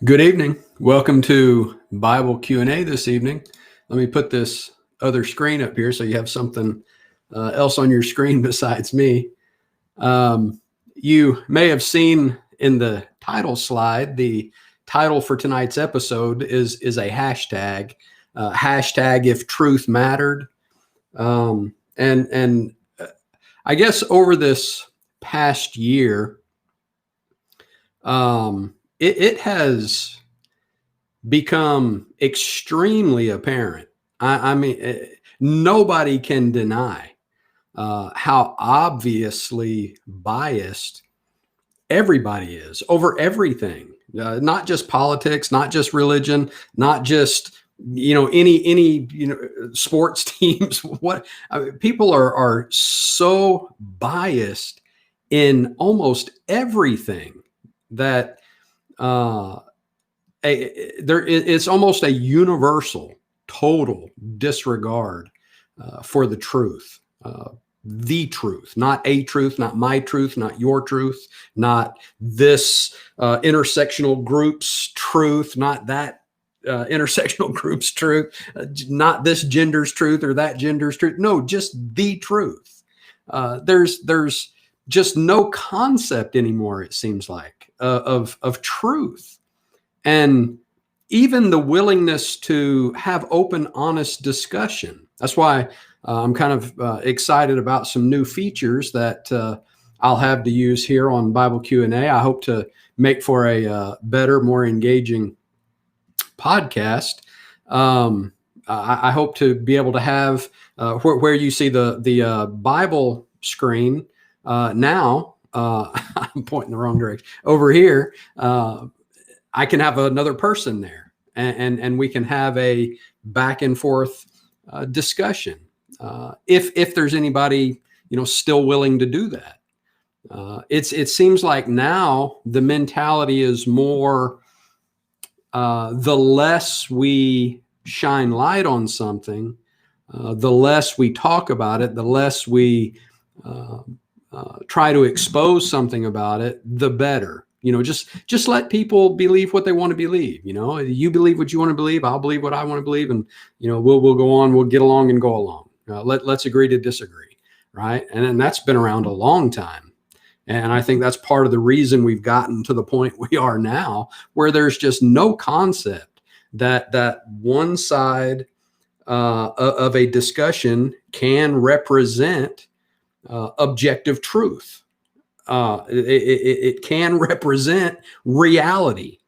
Good evening. Welcome to Bible Q&A this evening. Let me put this other screen up here so you have something else on your screen besides me. You may have seen in the title slide, the title for tonight's episode is a hashtag, hashtag if truth mattered. And I guess over this past year, it has become extremely apparent. I mean, nobody can deny how obviously biased everybody is over everything. Not just politics, not just religion, not just any sports teams. What people are so biased in almost everything that it's almost a universal, total disregard for the truth. Not a truth, not my truth, not your truth, not this intersectional group's truth, not that intersectional group's truth, not this gender's truth or that gender's truth. No, just the truth. There's just no concept anymore, it seems like, of truth. And even the willingness to have open, honest discussion. That's why I'm kind of excited about some new features that I'll have to use here on Bible Q&A. I hope to make for a better, more engaging podcast. I hope to be able to have where you see the Bible screen now. I'm pointing the wrong direction. Over here, I can have another person there, and we can have a back and forth discussion. If there's anybody still willing to do that, it seems like now the mentality is more the less we shine light on something, the less we talk about it, the less we try to expose something about it, the better. Just let people believe what they want to believe. You believe what you want to believe. I'll believe what I want to believe, and we'll go on. We'll get along and go along. Let's agree to disagree, right? And that's been around a long time, and I think that's part of the reason we've gotten to the point we are now, where there's just no concept that one side of a discussion can represent objective truth. It can represent reality.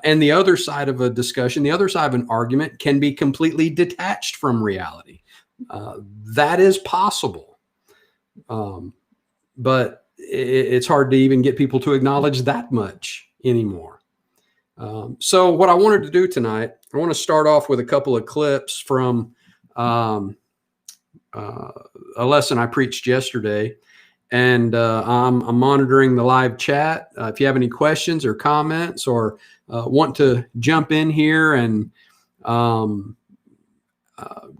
And the other side of a discussion, the other side of an argument can be completely detached from reality. That is possible. But it's hard to even get people to acknowledge that much anymore. So what I wanted to do tonight, I want to start off with a couple of clips from a lesson I preached yesterday. And I'm monitoring the live chat. If you have any questions or comments or want to jump in here and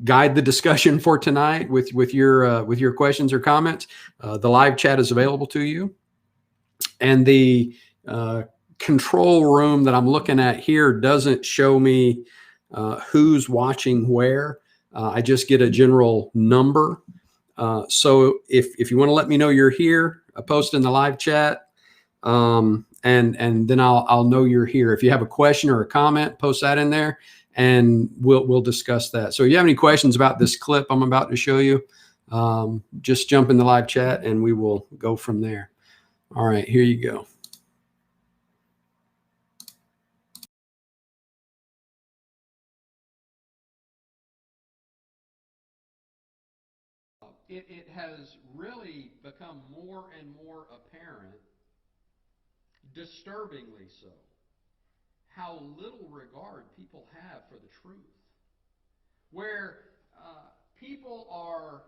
guide the discussion for tonight with your questions or comments, the live chat is available to you. And the control room that I'm looking at here doesn't show me who's watching where. I just get a general number. So if you want to let me know you're here, post in the live chat, and then I'll know you're here. If you have a question or a comment, post that in there, and we'll discuss that. So if you have any questions about this clip I'm about to show you, just jump in the live chat and we will go from there. All right, here you go. It has really become more and more apparent, disturbingly so, how little regard people have for the truth. Where people are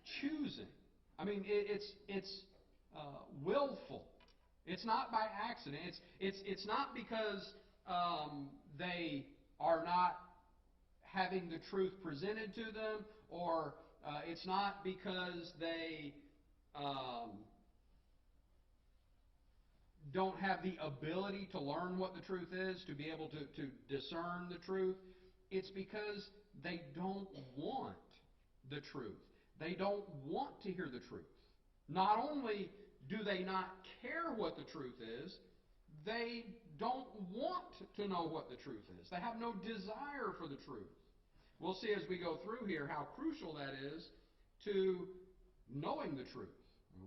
choosing. I mean, it's willful. It's not by accident. It's not because they are not having the truth presented to them, or it's not because they don't have the ability to learn what the truth is, to be able to discern the truth, it's because they don't want the truth. They don't want to hear the truth. Not only do they not care what the truth is, they don't want to know what the truth is. They have no desire for the truth. We'll see as we go through here how crucial that is to knowing the truth.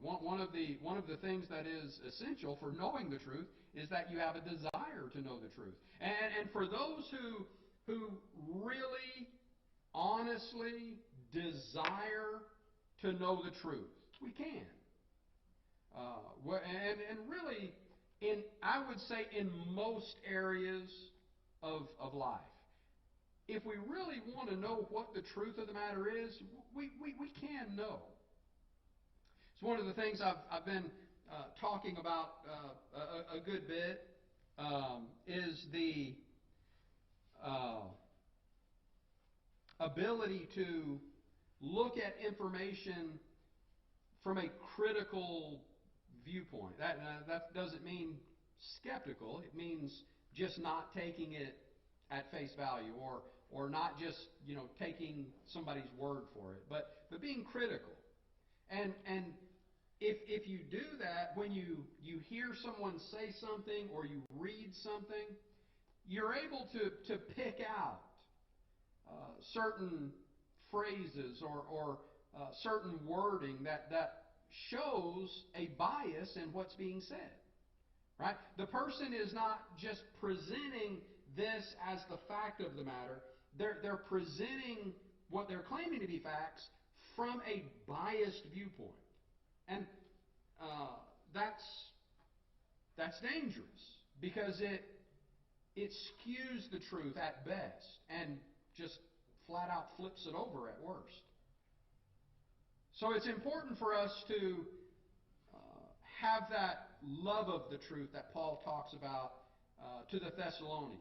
One of the things that is essential for knowing the truth is that you have a desire to know the truth. And for those who really, honestly desire to know the truth, we can. And really, I would say in most areas of life, if we really want to know what the truth of the matter is, we can know. It's one of the things I've been talking about a good bit, is the ability to look at information from a critical viewpoint. That doesn't mean skeptical. It means just not taking it at face value, or not just taking somebody's word for it, but being critical. And if you do that, when you hear someone say something or you read something, you're able to pick out certain phrases or certain wording that shows a bias in what's being said. Right? The person is not just presenting this as the fact of the matter. They're presenting what they're claiming to be facts from a biased viewpoint. And that's dangerous, because it skews the truth at best and just flat out flips it over at worst. So it's important for us to have that love of the truth that Paul talks about to the Thessalonians,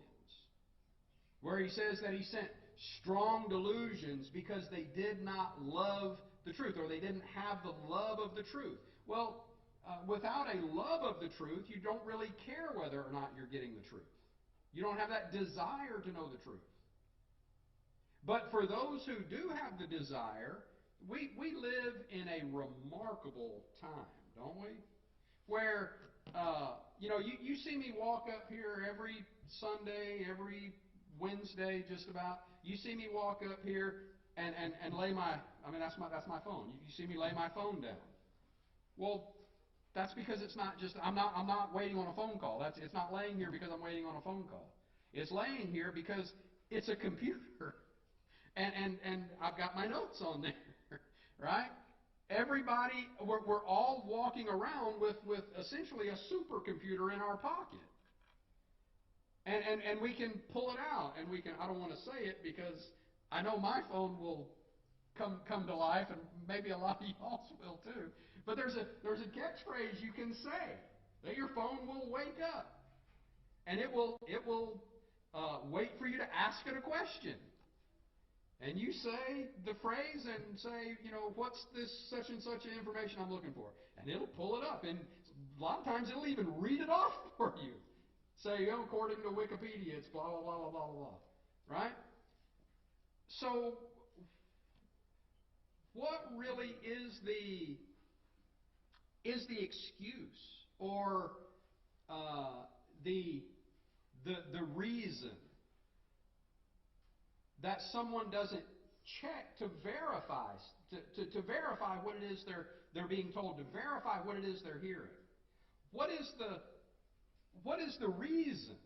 where he says that he sent strong delusions because they did not love the truth, or they didn't have the love of the truth. Well, without a love of the truth, you don't really care whether or not you're getting the truth. You don't have that desire to know the truth. But for those who do have the desire, we live in a remarkable time, don't we? Where, you see me walk up here every Sunday, every Wednesday, just about. You see me walk up here and lay that's my phone. You see me lay my phone down. Well, that's because it's not just, I'm not waiting on a phone call. It's not laying here because I'm waiting on a phone call. It's laying here because it's a computer. And I've got my notes on there, right? Everybody, we're all walking around with essentially a supercomputer in our pocket. And we can pull it out, and I don't want to say it because I know my phone will come to life, and maybe a lot of y'all's will too. But there's a catchphrase you can say that your phone will wake up, and it will wait for you to ask it a question. And you say the phrase and say, what's this such and such information I'm looking for? And it'll pull it up. And a lot of times it'll even read it off for you. Say, according to Wikipedia, it's blah, blah, blah, blah, blah, blah. Right? So, what really is the excuse, or the reason that someone doesn't check to verify what it is they're being told, to verify what it is they're hearing? What is the reason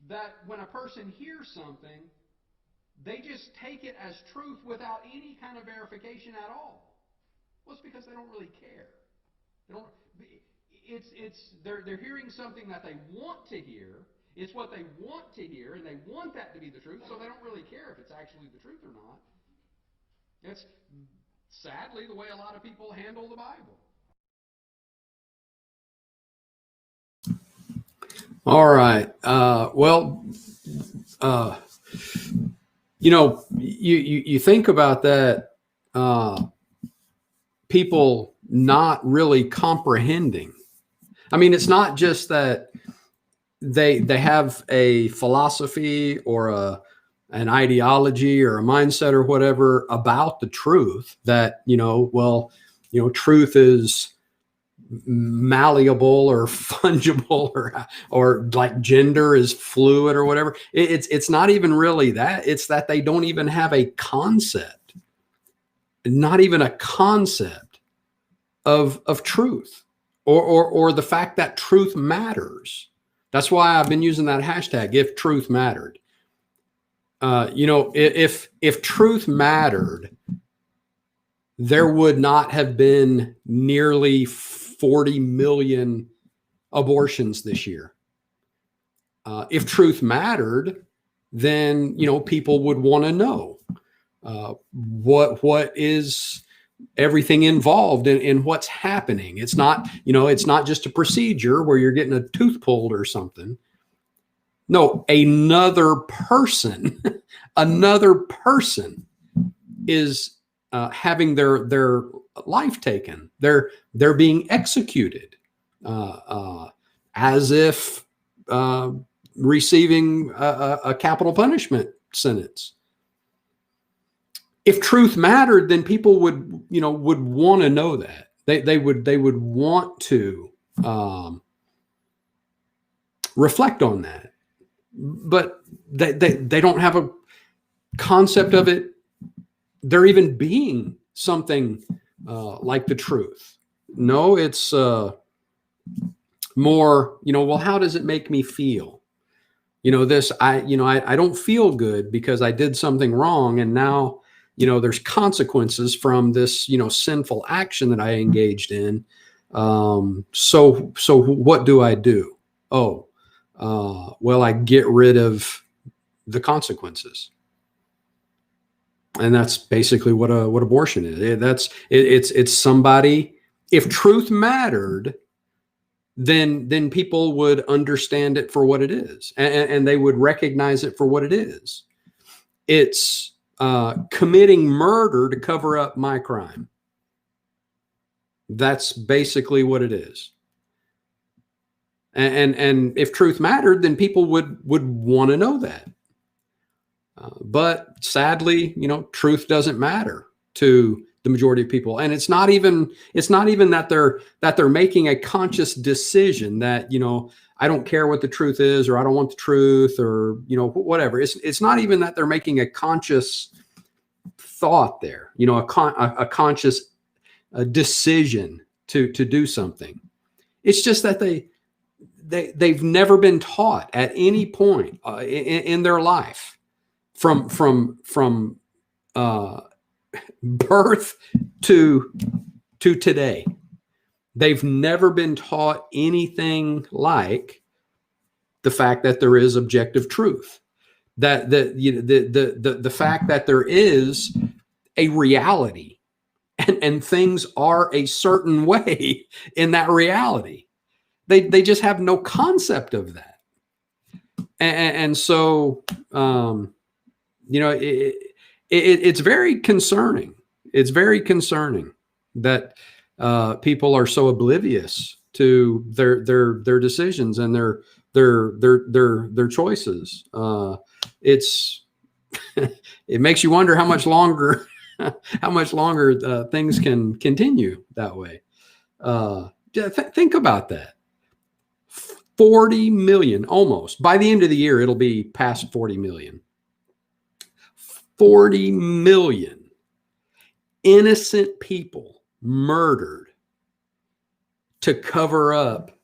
that when a person hears something, they just take it as truth without any kind of verification at all? Well, it's because they don't really care. They're hearing something that they want to hear. It's what they want to hear, and they want that to be the truth, so they don't really care if it's actually the truth or not. It's sadly the way a lot of people handle the Bible. All right. You think about that, people not really comprehending I mean, it's not just that they have a philosophy or an ideology or a mindset or whatever about the truth that, truth is malleable or fungible, or like gender is fluid or whatever. It's not even really that. It's that they don't even have a concept, not even a concept of truth, or the fact that truth matters. That's why I've been using that hashtag, if truth mattered. If truth mattered, there would not have been nearly 40 million abortions this year. If truth mattered, then, people would want to know what is everything involved in what's happening. It's not just a procedure where you're getting a tooth pulled or something. No, another person is having their life taken. They're being executed as if receiving a capital punishment sentence. If truth mattered, then people would want to know that. They would want to reflect on that. But they don't have a concept of it. There even being something like the truth. No, it's more, well, how does it make me feel? I don't feel good because I did something wrong, and now, there's consequences from this, sinful action that I engaged in. So what do I do? Well, I get rid of the consequences. And that's basically what abortion is. It's somebody. If truth mattered, then people would understand it for what it is, and they would recognize it for what it is. It's committing murder to cover up my crime. That's basically what it is. And if truth mattered, then people would want to know that. But sadly, truth doesn't matter to the majority of people. And it's not even that they're making a conscious decision that, I don't care what the truth is, or I don't want the truth, or, whatever. It's not even that they're making a conscious thought there, a conscious decision to do something. It's just that they've never been taught at any point in their life, from birth to today. They've never been taught anything like the fact that there is objective truth, that the fact that there is a reality, and things are a certain way in that reality. They just have no concept of that. And so, it's very concerning. It's very concerning that people are so oblivious to their decisions and their choices. It makes you wonder how much longer things can continue that way. Think about that. 40 million, almost. By the end of the year, it'll be past 40 million. 40 million innocent people murdered to cover up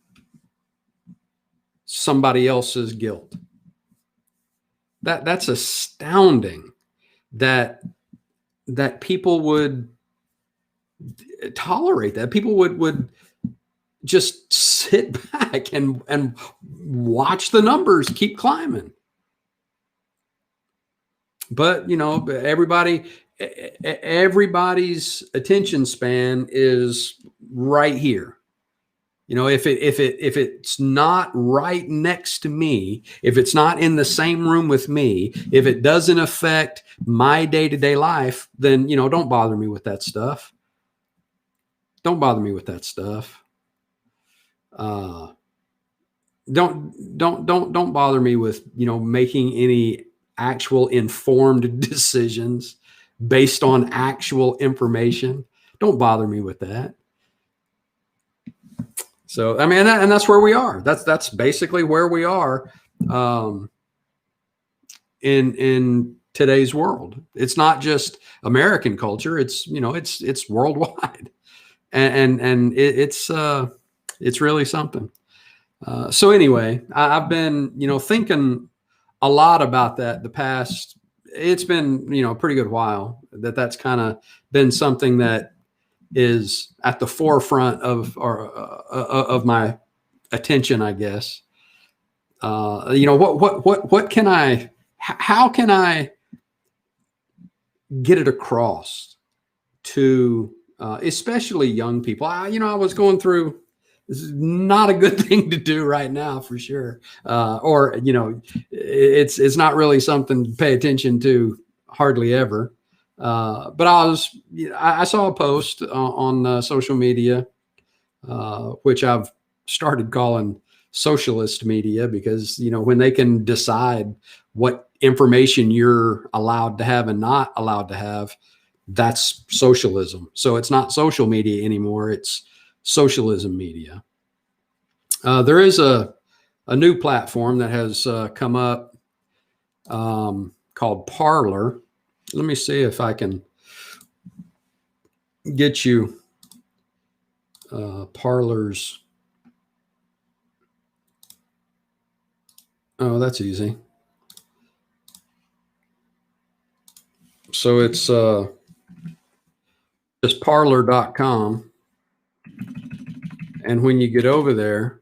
somebody else's guilt. That's astounding that people would tolerate that. People would just sit back and watch the numbers keep climbing. But, everybody's attention span is right here. If it's not right next to me, if it's not in the same room with me, if it doesn't affect my day-to-day life, then, don't bother me with that stuff. Don't bother me with that stuff. uh, don't bother me with, making any actual informed decisions based on actual information. Don't bother me with that. So, I mean, and that's where we are. That's basically where we are, in today's world. It's not just American culture. It's worldwide, and it's really something. So anyway, I've been, thinking a lot about that the past. It's been, a pretty good while that's kind of been something that is at the forefront of my attention, I guess. What can how can I get it across to, especially young people? I was going through, this is not a good thing to do right now for sure. Or, it's not really something to pay attention to hardly ever. But I saw a post on social media, which I've started calling socialist media, because, when they can decide what information you're allowed to have and not allowed to have, that's socialism. So it's not social media anymore. It's socialism media. There is a new platform that has come up, called Parlor. Let me see if I can get you Parlor's. Oh, that's easy. So it's just parlor.com. And when you get over there,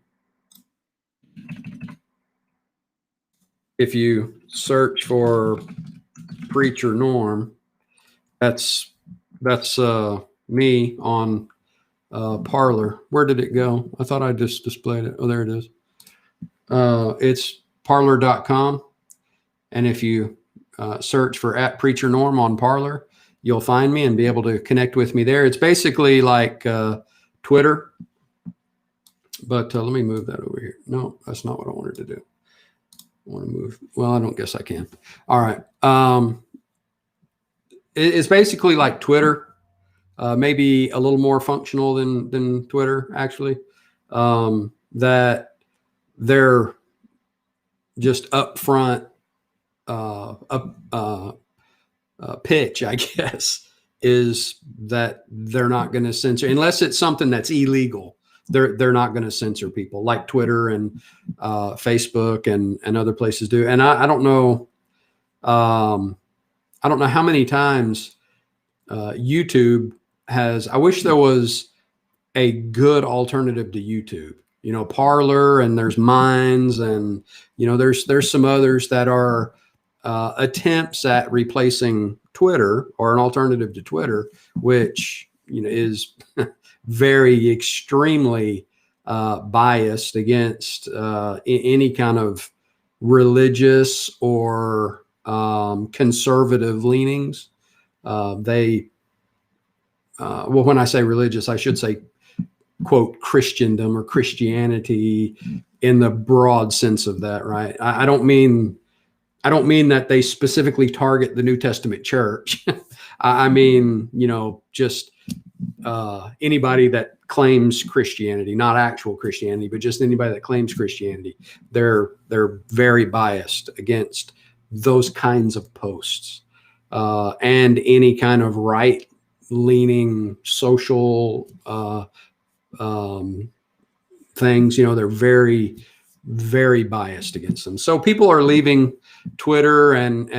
if you search for Preacher Norm, that's me on Parlor. Where did it go? I thought I just displayed it. Oh, there it is. It's parlor.com. And if you search for @PreacherNorm on Parlor, you'll find me and be able to connect with me there. It's basically like Twitter. But let me move that over here. No, that's not what I wanted to do. I want to move. Well, I don't guess I can. All right. It's basically like Twitter, maybe a little more functional than Twitter, actually. That they're just upfront pitch, I guess, is that they're not going to censor unless it's something that's illegal. They're not going to censor people like Twitter and Facebook and other places do. And I don't know. I don't know how many times YouTube has. I wish there was a good alternative to YouTube. Parlor, and there's Minds, and there's some others that are attempts at replacing Twitter or an alternative to Twitter, which is very extremely biased against any kind of religious or conservative leanings. Well, when I say religious, I should say, quote, Christendom or Christianity in the broad sense of that, right? I don't mean that they specifically target the New Testament church. I mean, just anybody that claims Christianity, not actual Christianity, but just anybody that claims Christianity. They're very biased against those kinds of posts, and any kind of right-leaning social things. They're very, very biased against them. So people are leaving Twitter and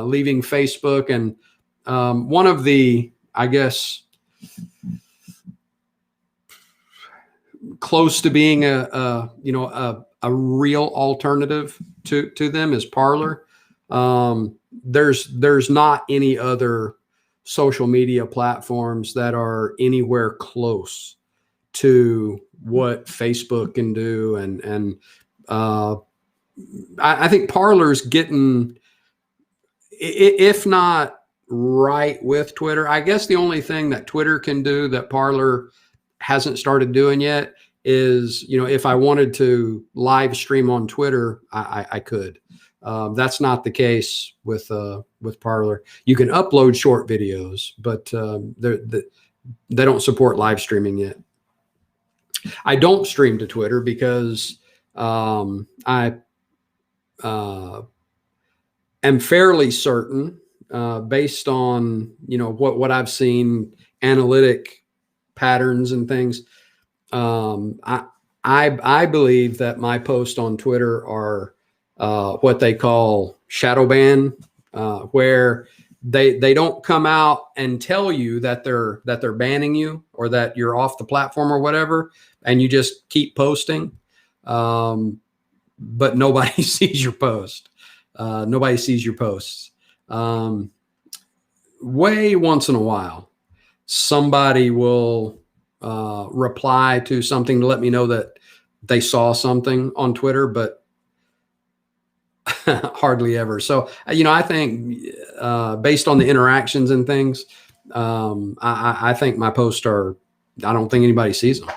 leaving Facebook, and one of the, I guess, close to being a real alternative to them is Parlor. There's not any other social media platforms that are anywhere close to what Facebook can do, and I think Parlor's getting, if not right with Twitter. I guess the only thing that Twitter can do that Parlor hasn't started doing yet is, if I wanted to live stream on Twitter, I could. That's not the case with Parlor. You can upload short videos, but they don't support live streaming yet. I don't stream to Twitter because I am fairly certain, based on what I've seen, analytic patterns and things. I believe that my posts on Twitter are what they call shadow ban, where they don't come out and tell you that they're banning you or that you're off the platform or whatever, and you just keep posting, but nobody sees your post. Nobody sees your posts. Way once in a while, somebody will reply to something to let me know that they saw something on Twitter, but hardly ever. So, I think based on the interactions and things, I think my posts I don't think anybody sees them.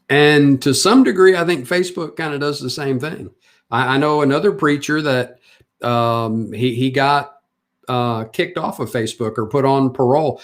And to some degree, I think Facebook kind of does the same thing. I know another preacher that he got kicked off of Facebook or put on parole.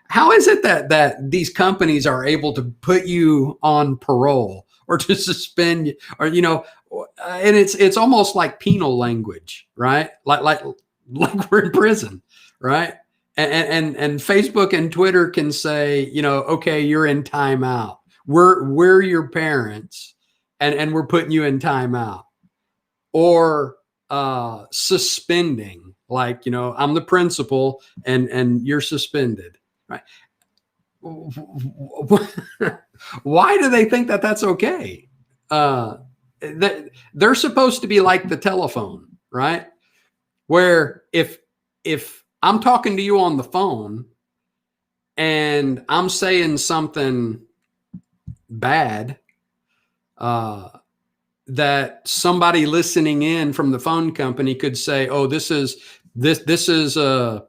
How is it that these companies are able to put you on parole or to suspend, or and it's almost like penal language, right? Like we're in prison, right? And Facebook and Twitter can say, okay, you're in timeout. We're your parents, and we're putting you in timeout, or suspending, like, I'm the principal and you're suspended, right? Why do they think that that's okay? They're supposed to be like the telephone, right? Where if I'm talking to you on the phone and I'm saying something bad, that somebody listening in from the phone company could say, "Oh, this is a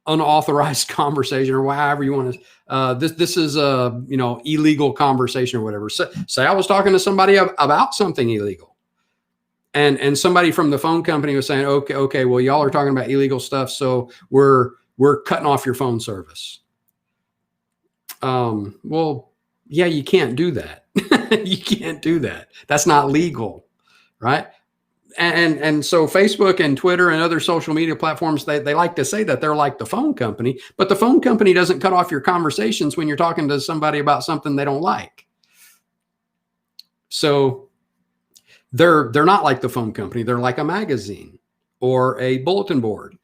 unauthorized conversation," or however you want to. This is a illegal conversation or whatever. So, say I was talking to somebody about something illegal, and somebody from the phone company was saying, "Okay, well, y'all are talking about illegal stuff, so we're cutting off your phone service." Well, yeah, you can't do that. You can't do that. That's not legal, right? And so Facebook and Twitter and other social media platforms, they like to say that they're like the phone company, but the phone company doesn't cut off your conversations when you're talking to somebody about something they don't like. So they're not like the phone company. They're like a magazine or a bulletin board.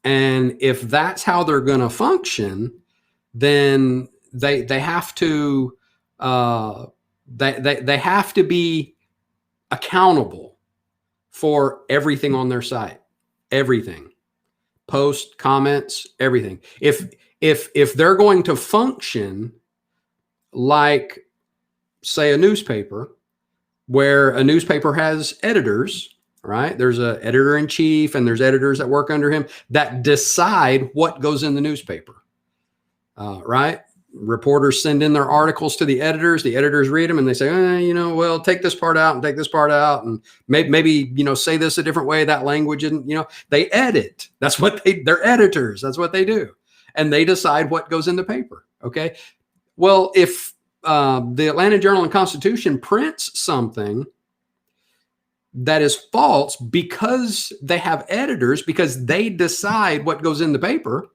And if that's how they're going to function, then they have to they have to be accountable for everything on their site, everything, post, comments, everything. If they're going to function like, say, a newspaper, where a newspaper has editors, right? There's an editor-in-chief and there's editors that work under him that decide what goes in the newspaper, right? Reporters send in their articles to the editors read them and they say, well, take this part out and take this part out. And maybe, say this a different way. That language isn't, they edit. That's what they're editors. That's what they do. And they decide what goes in the paper. Okay. Well, if the Atlanta Journal and Constitution prints something that is false because they have editors, because they decide what goes in the paper,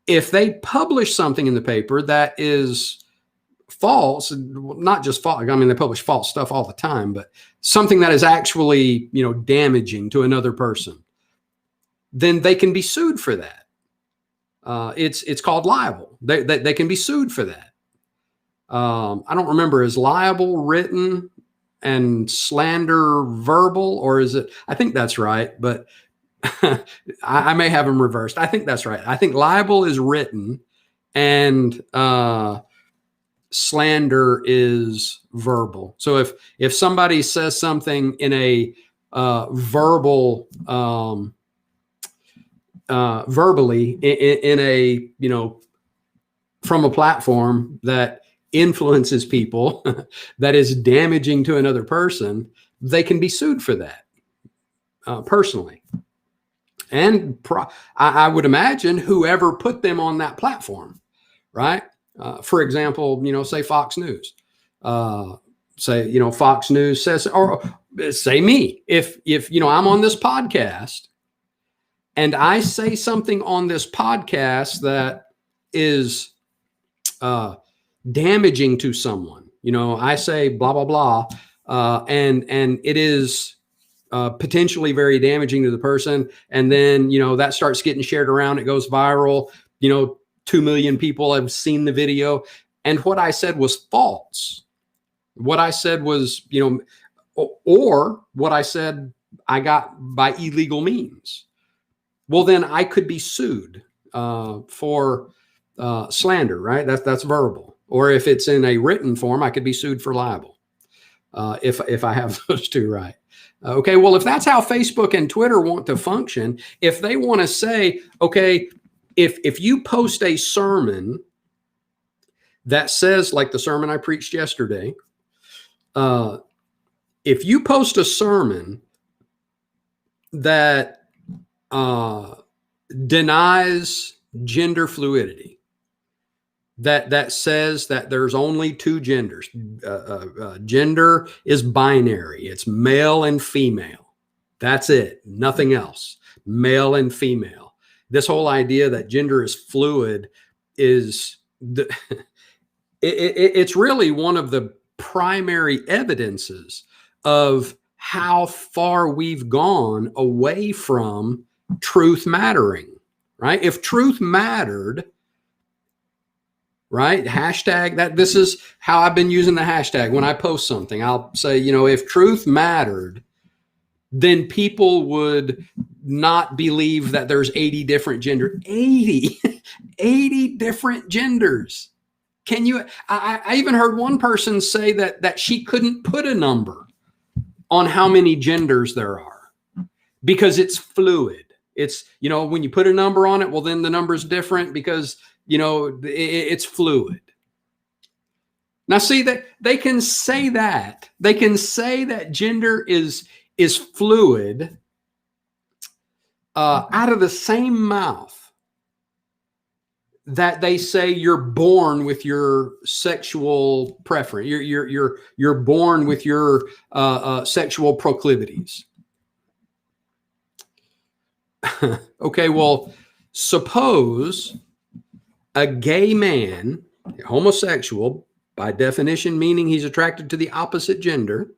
if they publish something in the paper that is false, not just false, I mean, they publish false stuff all the time, but something that is actually, damaging to another person, then they can be sued for that. It's called libel. They can be sued for that. I don't remember, is libel written and slander verbal, or is it? I think that's right, but I may have them reversed. I think that's right. I think libel is written and slander is verbal. So if somebody says something in a verbally in a from a platform that influences people, that is damaging to another person, they can be sued for that personally. And I would imagine whoever put them on that platform, right? For example, say Fox News. Say, Fox News says, or say me, if I'm on this podcast and I say something on this podcast that is damaging to someone, I say blah, blah, blah, and it is potentially very damaging to the person. And then, that starts getting shared around. It goes viral. 2 million people have seen the video. And what I said was false. What I said was, or what I said I got by illegal means. Well, then I could be sued for slander, right? That's verbal. Or if it's in a written form, I could be sued for libel if I have those two right. Okay, well, if that's how Facebook and Twitter want to function, if they want to say, okay, if you post a sermon that says, like the sermon I preached yesterday, if you post a sermon that denies gender fluidity, that says that there's only two genders, gender is binary, it's male and female, that's it, nothing else, male and female. This whole idea that gender is fluid is it's really one of the primary evidences of how far we've gone away from truth mattering, right? If truth mattered, right? Hashtag that. This is how I've been using the hashtag. When I post something, I'll say, if truth mattered, then people would not believe that there's 80 different genders. 80 different genders. Can you, I even heard one person say that she couldn't put a number on how many genders there are because it's fluid. It's, when you put a number on it, well, then the number's different because, it's fluid. Now, see that they can say that. They can say that gender is fluid out of the same mouth that they say you're born with your sexual preference. You're born with your sexual proclivities. Okay, well, suppose a gay man, homosexual, by definition, meaning he's attracted to the opposite gender,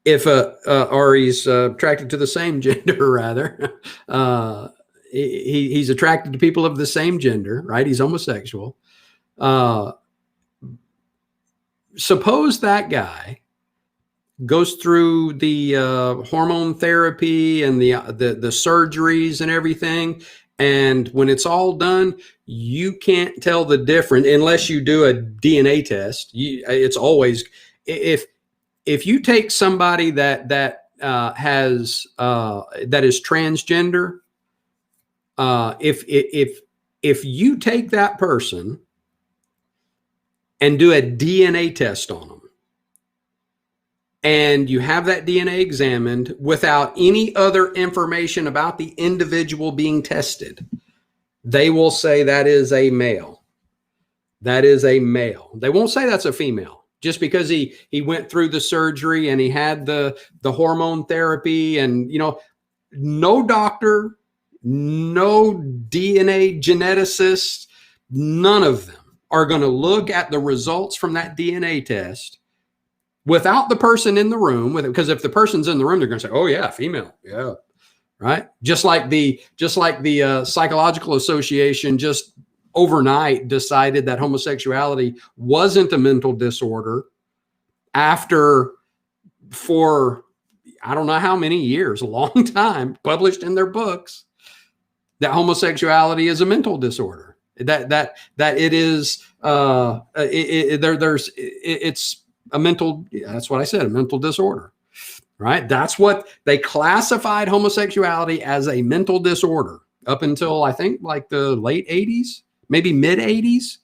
or he's attracted to the same gender, rather. He's attracted to people of the same gender, right? He's homosexual. Suppose that guy goes through the hormone therapy and the surgeries and everything, and when it's all done, you can't tell the difference unless you do a DNA test. It's always, if you take somebody that is transgender, if you take that person and do a DNA test on them, and you have that DNA examined without any other information about the individual being tested, they will say that is a male. That is a male. They won't say that's a female just because he went through the surgery and he had the hormone therapy, and no doctor, no DNA geneticist, none of them are going to look at the results from that DNA test without the person in the room with it. Because if the person's in the room, they're going to say, oh yeah, female. Yeah. Right. Just like the Psychological Association just overnight decided that homosexuality wasn't a mental disorder after, for I don't know how many years, a long time, published in their books that homosexuality is a mental disorder. That it is it's a mental, that's what I said, a mental disorder, right? That's what they classified homosexuality as, a mental disorder, up until I think like the late 80s, maybe mid 80s.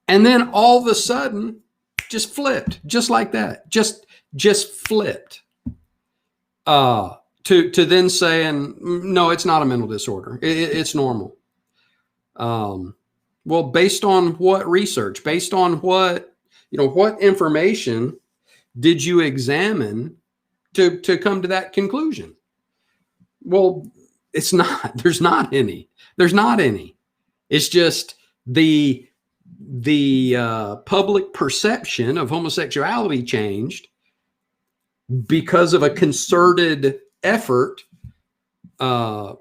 And then all of a sudden just flipped, just like that, just flipped to then saying, no, it's not a mental disorder. It's normal. Well, based on what research, based on what, what information did you examine to come to that conclusion? Well, there's not any. It's just the public perception of homosexuality changed because of a concerted effort from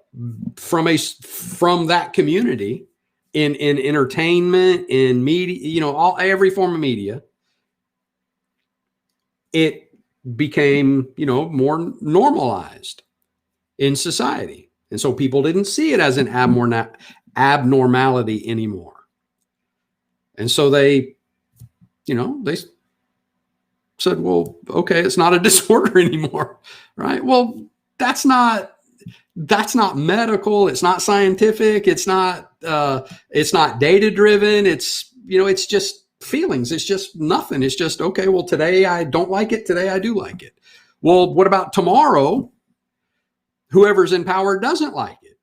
that community in entertainment, in media, every form of media. It became, more normalized in society. And so people didn't see it as an abnormality anymore. And so they said, well, okay, it's not a disorder anymore, right? Well, that's not medical. It's not scientific. It's not data driven. It's just feelings. It's just nothing. It's just, okay, well, today I don't like it. Today I do like it. Well, what about tomorrow? Whoever's in power doesn't like it.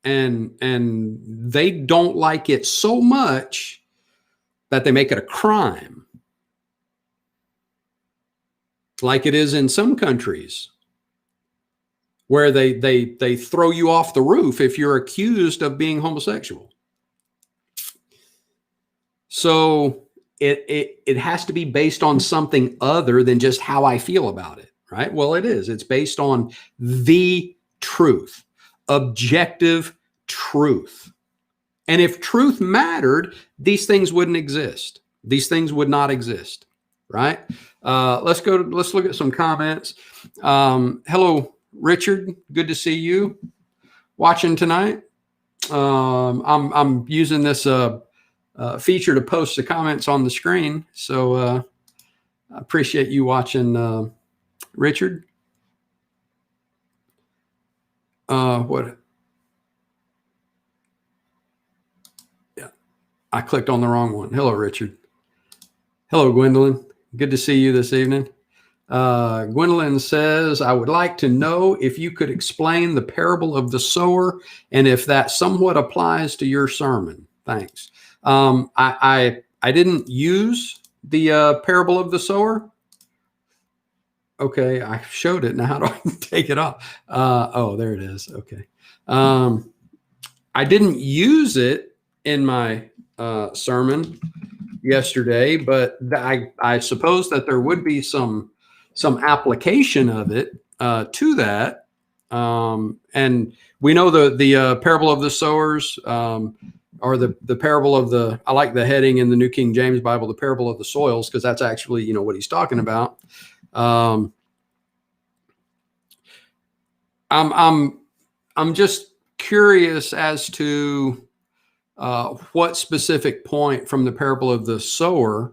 And they don't like it so much that they make it a crime, like it is in some countries, where they throw you off the roof if you're accused of being homosexual. So it has to be based on something other than just how I feel about it, right? Well, it is. It's based on the truth, objective truth. And if truth mattered, these things wouldn't exist. These things would not exist, right? Let's look at some comments. Hello, Richard. Good to see you watching tonight. I'm using this feature to post the comments on the screen. So I appreciate you watching, Richard. What? Yeah, I clicked on the wrong one. Hello, Richard. Hello, Gwendolyn. Good to see you this evening. Gwendolyn says, I would like to know if you could explain the parable of the sower and if that somewhat applies to your sermon. Thanks. I didn't use the parable of the sower. Okay, I showed it. Now how do I take it off? Oh, there it is. Okay. I didn't use it in my sermon yesterday, but I suppose that there would be some application of it to that. And we know the parable of the sowers, or the parable of the, I like the heading in the New King James Bible, the parable of the soils, because that's actually, what he's talking about. I'm just curious as to what specific point from the parable of the sower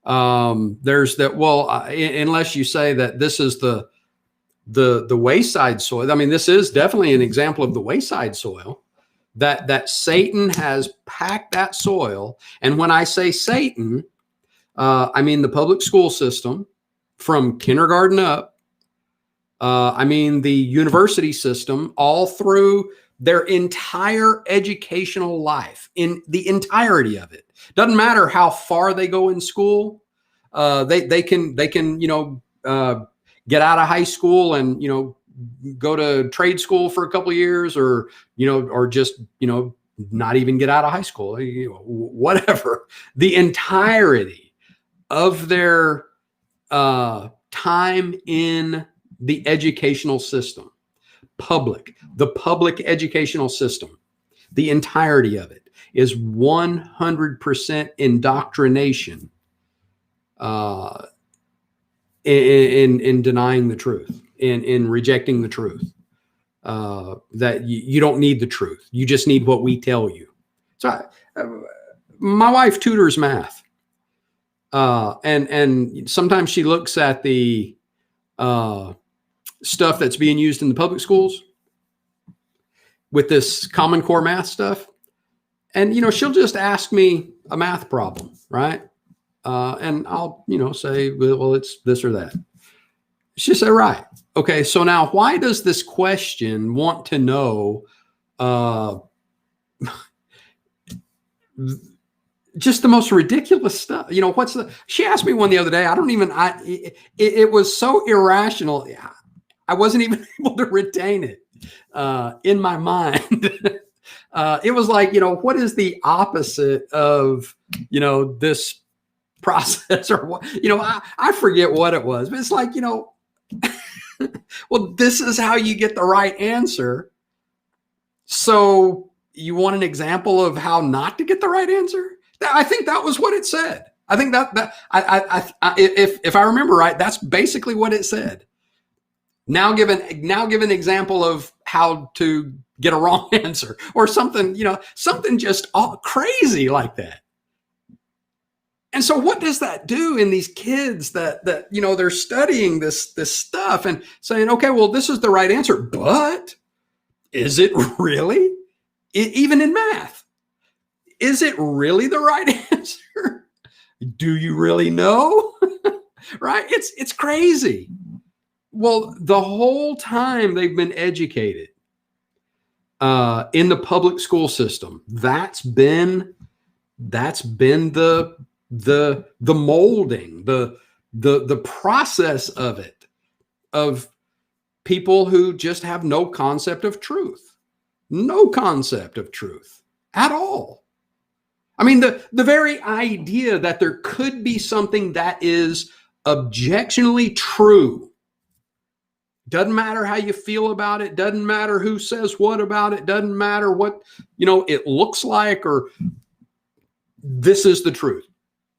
there's that. Well, unless you say that this is the wayside soil. I mean, this is definitely an example of the wayside soil. That Satan has packed that soil. And when I say Satan, I mean the public school system from kindergarten up. I mean the university system, all through their entire educational life, in the entirety of it. Doesn't matter how far they go in school. They can get out of high school and go to trade school for a couple of years, or just not even get out of high school, whatever. The entirety of their time in the educational system, the public educational system, the entirety of it is 100% indoctrination in denying the truth, in rejecting the truth, that you don't need the truth. You just need what we tell you. So my wife tutors math. And sometimes she looks at the stuff that's being used in the public schools with this Common Core math stuff. And, she'll just ask me a math problem, right? And I'll, say, well, it's this or that. She'll say, right. Okay, so now why does this question want to know just the most ridiculous stuff? She asked me one the other day. It was so irrational. I wasn't even able to retain it in my mind. It was like, what is the opposite of, this process or what, I forget what it was, but it's like, well, this is how you get the right answer. So you want an example of how not to get the right answer? I think that was what it said. I think if I remember right, that's basically what it said. Now give an example of how to get a wrong answer or something, something just all crazy like that. And so what does that do in these kids that they're studying this stuff and saying, okay, well, this is the right answer, but is it really? Even in math, is it really the right answer? Do you really know? Right? It's crazy. Well, the whole time they've been educated in the public school system, that's been the molding, the process of it, of people who just have no concept of truth at all. I mean, the very idea that there could be something that is objectionably true, doesn't matter how you feel about it, doesn't matter who says what about it, doesn't matter what, it looks like, or this is the truth,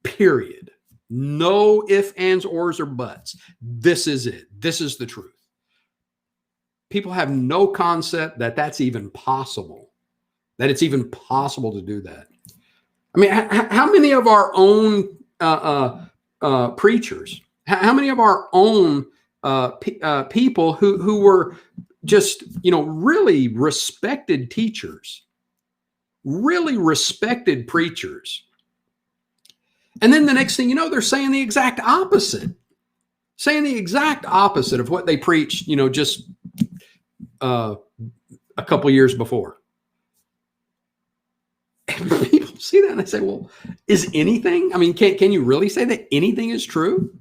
period. No ifs, ands, ors, or buts. This is it. This is the truth. People have no concept that that's even possible, that it's even possible to do that. I mean, how many of our own preachers, how many of our own people who were just, really respected teachers, really respected preachers, and then the next thing you know, they're saying the exact opposite of what they preached, just a couple years before. And people see that and they say, well, is anything, I mean, can you really say that anything is true?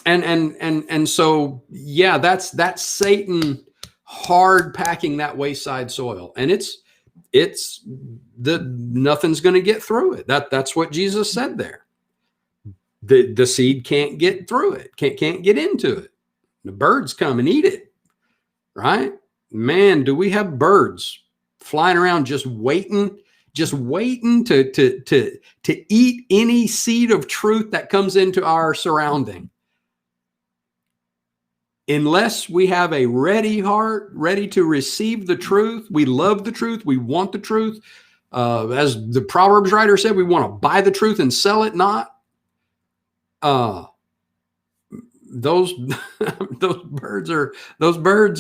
And so, yeah, that's Satan hard packing that wayside soil, and nothing's going to get through it. That's what Jesus said there. The seed can't get through it, can't get into it. The birds come and eat it, right? Man, do we have birds flying around just waiting to eat any seed of truth that comes into our surrounding. Unless we have a ready heart, ready to receive the truth, we love the truth, we want the truth. As the Proverbs writer said, we want to buy the truth and sell it not. Those birds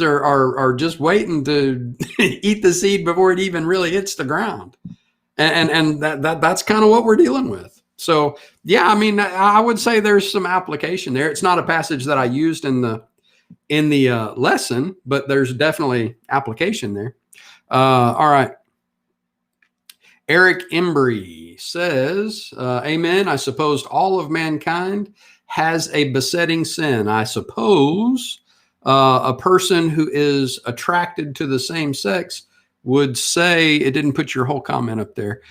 are just waiting to eat the seed before it even really hits the ground, and that's kind of what we're dealing with. So yeah, I mean, I would say there's some application there. It's not a passage that I used in the lesson, but there's definitely application there. All right. Eric Embry says, amen. I suppose all of mankind has a besetting sin. I suppose a person who is attracted to the same sex would say, it didn't put your whole comment up there,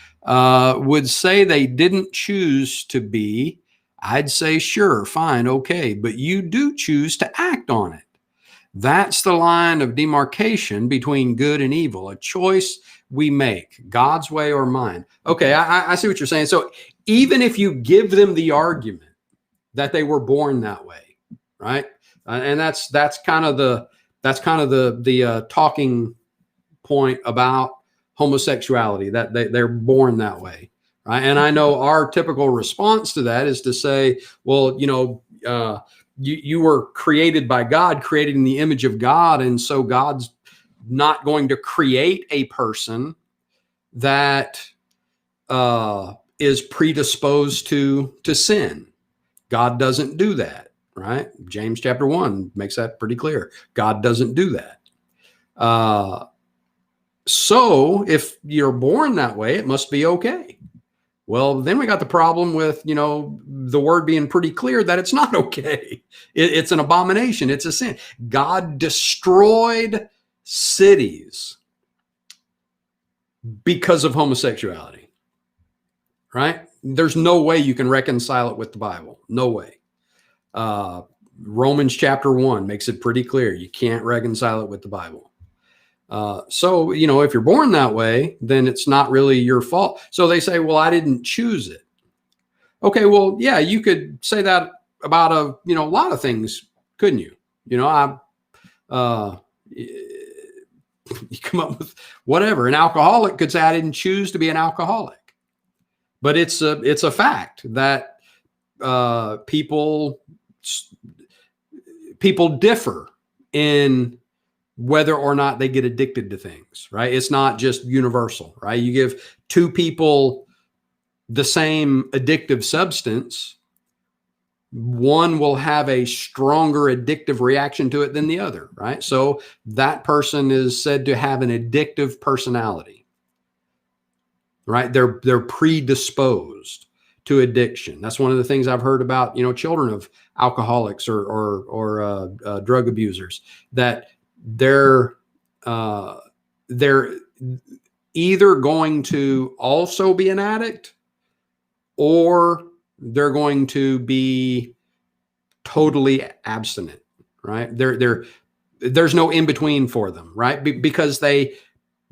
would say they didn't choose to be. I'd say, sure, fine, okay, but you do choose to act on it. That's the line of demarcation between good and evil, a choice we make, God's way or mine. Okay, I see what you're saying. So even if you give them the argument that they were born that way, right? And that's kind of the talking point about homosexuality, that they're born that way. Right. And I know our typical response to that is to say, well, you were created by God, created in the image of God. And so God's not going to create a person that is predisposed to sin. God doesn't do that, right? James chapter 1 makes that pretty clear. God doesn't do that. So if you're born that way, it must be okay. Well, then we got the problem with, the word being pretty clear that it's not okay. It's an abomination. It's a sin. God destroyed cities because of homosexuality, right? There's no way you can reconcile it with the Bible. No way. Romans chapter 1 makes it pretty clear. You can't reconcile it with the Bible. So, if you're born that way, then it's not really your fault. So they say, well, I didn't choose it. Okay, well, yeah, you could say that about a lot of things, couldn't you? You come up with whatever. An alcoholic could say, I didn't choose to be an alcoholic. But it's a fact that people differ in whether or not they get addicted to things, right? It's not just universal, right? You give two people the same addictive substance, one will have a stronger addictive reaction to it than the other, right? So that person is said to have an addictive personality, right? They're predisposed to addiction. That's one of the things I've heard about, children of alcoholics or drug abusers, that they're either going to also be an addict or they're going to be totally abstinent, right? There's no in between for them, right? Because they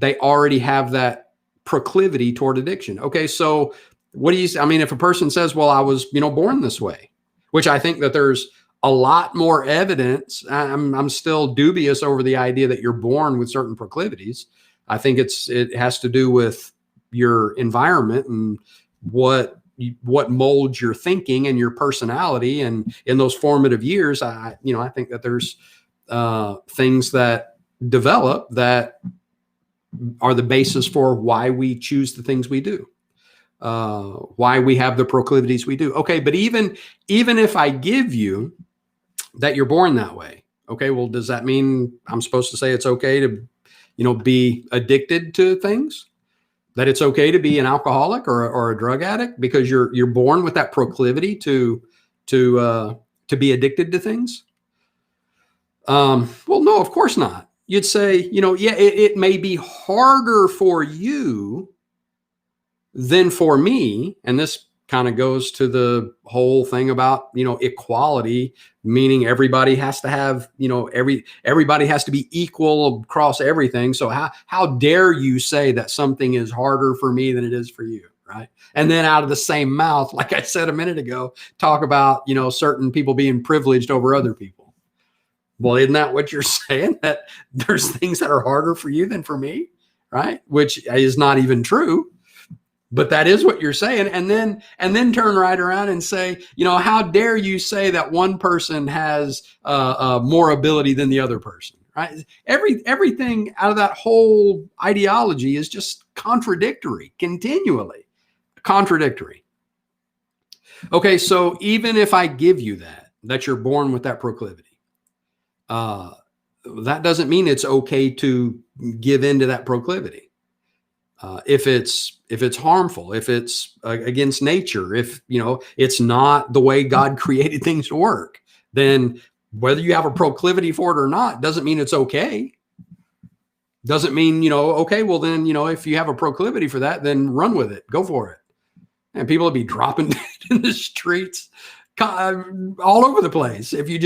already have that proclivity toward addiction. Okay, so what do you? I mean, if a person says, "Well, I was, born this way," which I think that there's a lot more evidence. I'm still dubious over the idea that you're born with certain proclivities. I think it has to do with your environment and what molds your thinking and your personality. And in those formative years, I think that there's things that develop that are the basis for why we choose the things we do, why we have the proclivities we do. Okay, but even if I give you that you're born that way, okay, well, does that mean I'm supposed to say it's okay to, be addicted to things? That it's okay to be an alcoholic or a drug addict because you're born with that proclivity to be addicted to things? Well, no, of course not. You'd say, yeah, it may be harder for you than for me. And this kind of goes to the whole thing about, equality, meaning everybody has to have, everybody has to be equal across everything. So how dare you say that something is harder for me than it is for you, right? And then out of the same mouth, like I said a minute ago, talk about, certain people being privileged over other people. Well, isn't that what you're saying? That there's things that are harder for you than for me, right? Which is not even true. But that is what you're saying. And then turn right around and say, how dare you say that one person has more ability than the other person, right? Everything out of that whole ideology is just contradictory, continually contradictory. Okay, so even if I give you that you're born with that proclivity, that doesn't mean it's okay to give in to that proclivity. If it's harmful, if it's against nature, if it's not the way God created things to work, then whether you have a proclivity for it or not doesn't mean it's okay. Doesn't mean, okay, well then, if you have a proclivity for that, then run with it, go for it. And people will be dropping in the streets all over the place. If you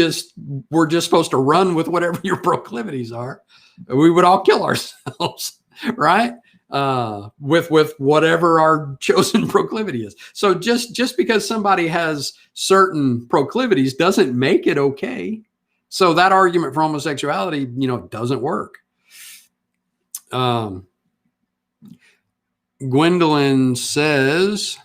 were just supposed to run with whatever your proclivities are, we would all kill ourselves, right? With whatever our chosen proclivity is. So just because somebody has certain proclivities doesn't make it okay. So that argument for homosexuality, doesn't work. Gwendolyn says,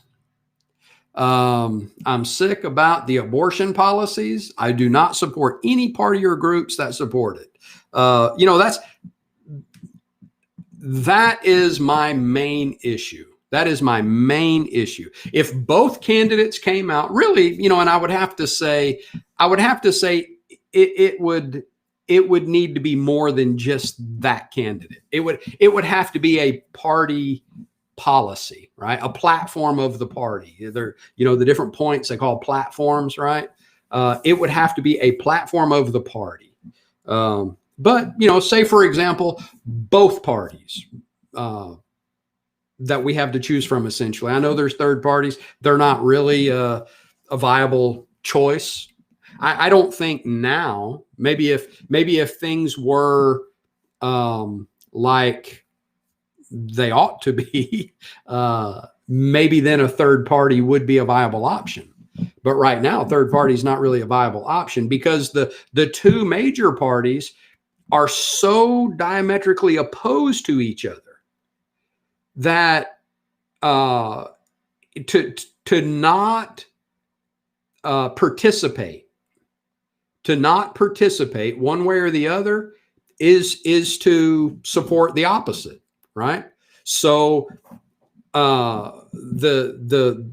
I'm sick about the abortion policies. I do not support any party or groups that support it. That is my main issue. That is my main issue. If both candidates came out, really, and I would have to say it would need to be more than just that candidate. It would have to be a party policy, right? A platform of the party. The different points they call platforms, right? It would have to be a platform of the party. But, say, for example, both parties that we have to choose from, essentially. I know there's third parties. They're not really a viable choice. I don't think now, maybe if things were like they ought to be, maybe then a third party would be a viable option. But right now, third party is not really a viable option because the two major parties are so diametrically opposed to each other that to not participate one way or the other is to support the opposite, right? So the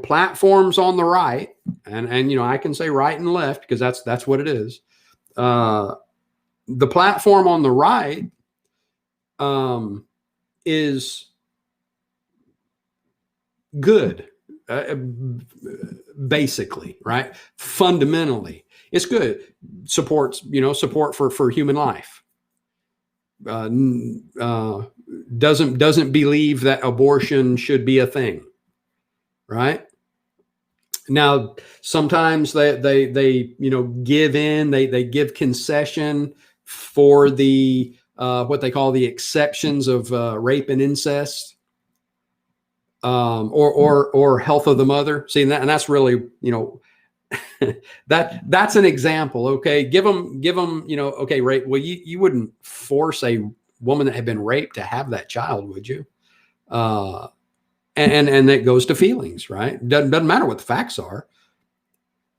platforms on the right, and I can say right and left because that's what it is. The platform on the right is good, basically, right? Fundamentally, it's good. Supports, support for human life. Doesn't believe that abortion should be a thing, right? Now, sometimes they give in, they give concession for the what they call the exceptions of rape and incest, or health of the mother. See, and that's really that's an example. Okay, give them okay, rape. Well, you wouldn't force a woman that had been raped to have that child, would you? And it goes to feelings, right? Doesn't matter what the facts are.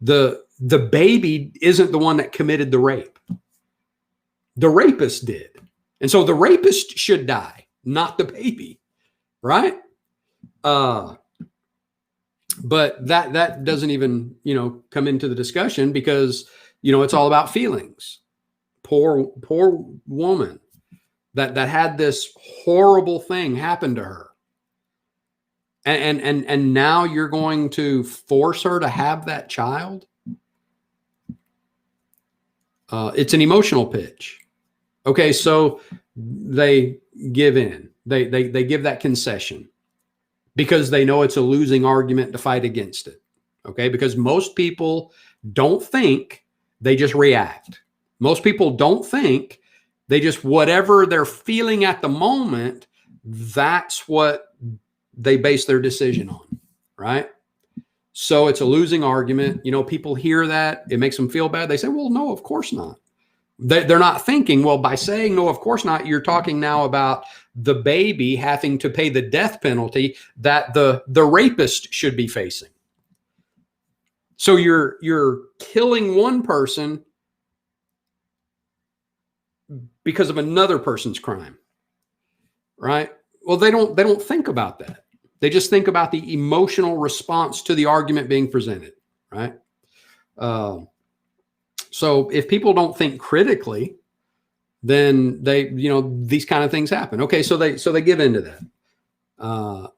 The baby isn't the one that committed the rape. The rapist did. And so the rapist should die, not the baby, right? But that doesn't even, come into the discussion because, it's all about feelings. Poor woman that had this horrible thing happen to her. And now you're going to force her to have that child. It's an emotional pitch. Okay, so they give in. They give that concession because they know it's a losing argument to fight against it. Okay, because most people don't think, they just react. Most people don't think, they just, whatever they're feeling at the moment, that's what they base their decision on, right? So it's a losing argument. People hear that. It makes them feel bad. They say, well, no, of course not. They're not thinking, well, by saying, no, of course not, you're talking now about the baby having to pay the death penalty that the rapist should be facing. So you're killing one person because of another person's crime, right? Well, they don't think about that. They just think about the emotional response to the argument being presented, right? So if people don't think critically, then these kind of things happen. Okay, so they give into that,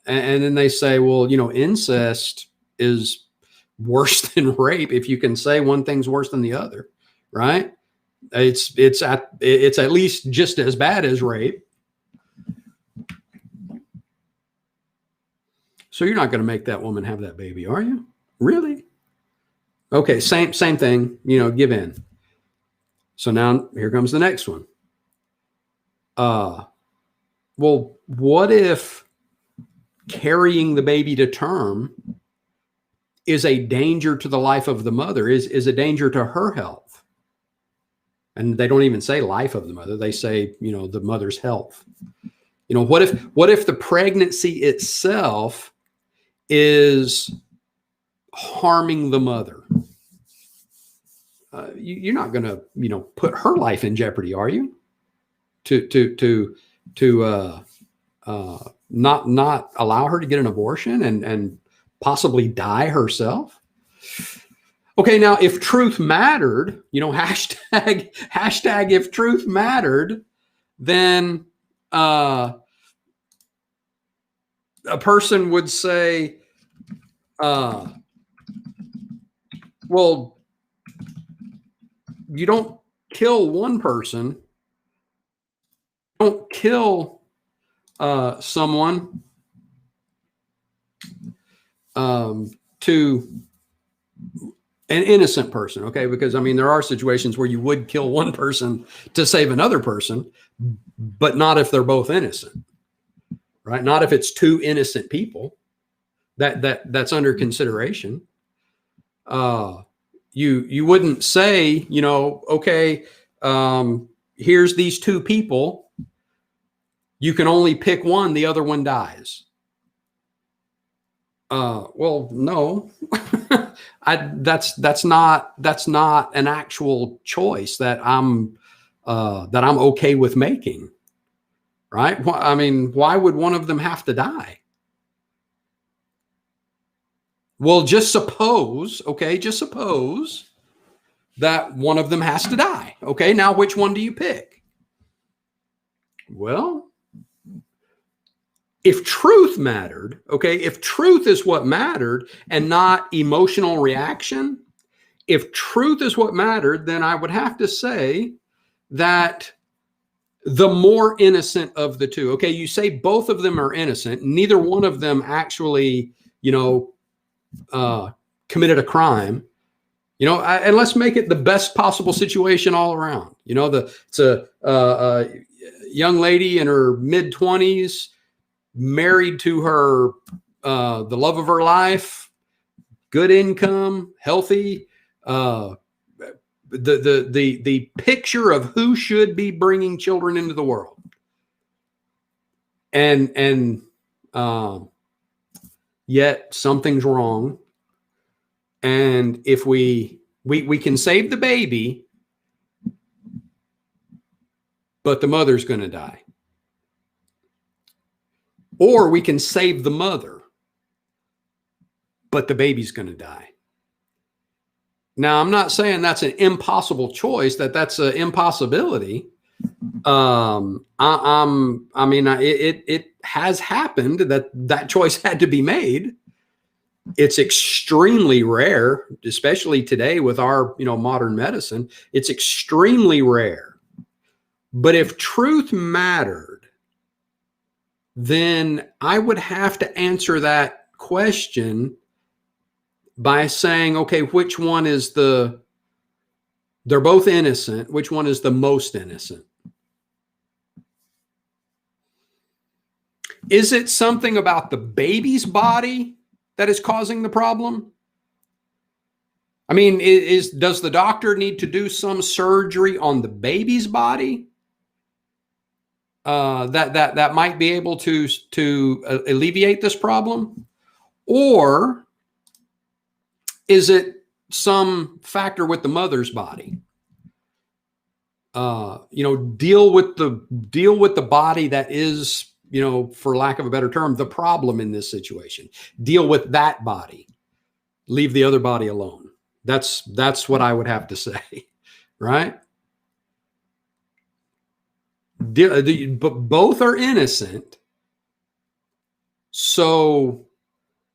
and then they say, well, incest is worse than rape if you can say one thing's worse than the other, right? It's at least just as bad as rape. So you're not going to make that woman have that baby, are you? Really? Okay, same thing, give in. So now here comes the next one. Well, what if carrying the baby to term is a danger to the life of the mother, is a danger to her health? And they don't even say life of the mother. They say, the mother's health. What if the pregnancy itself is harming the mother. You're not going to, put her life in jeopardy, are you? To not allow her to get an abortion and possibly die herself. Okay, now if truth mattered, hashtag if truth mattered, then a person would say, well, you don't kill one person, don't kill someone to an innocent person, okay? Because, I mean, there are situations where you would kill one person to save another person, but not if they're both innocent, right? Not if it's two innocent people. That's under consideration. You wouldn't say, okay, here's these two people. You can only pick one, the other one dies. Well, no, that's not an actual choice that I'm okay with making, right? I mean, why would one of them have to die? Well, just suppose that one of them has to die. Okay, now which one do you pick? Well, if truth mattered, okay, if truth is what mattered and not emotional reaction, if truth is what mattered, then I would have to say that the more innocent of the two, okay, you say both of them are innocent, neither one of them actually, committed a crime, and let's make it the best possible situation all around. It's a young lady in her mid-20s, married to her, the love of her life, good income, healthy, the picture of who should be bringing children into the world. And yet something's wrong. And if we can save the baby, but the mother's going to die. Or we can save the mother, but the baby's going to die. Now, I'm not saying that's an impossible choice, that's an impossibility. It has happened that choice had to be made. It's extremely rare, especially today with our, modern medicine. It's extremely rare. But if truth mattered, then I would have to answer that question by saying, okay, which one is they're both innocent. Which one is the most innocent? Is it something about the baby's body that is causing the problem? I mean, does the doctor need to do some surgery on the baby's body that might be able to alleviate this problem? Or is it some factor with the mother's body? Deal with the body that is, for lack of a better term, the problem in this situation. Deal with that body. Leave the other body alone. That's what I would have to say, right? But both are innocent. So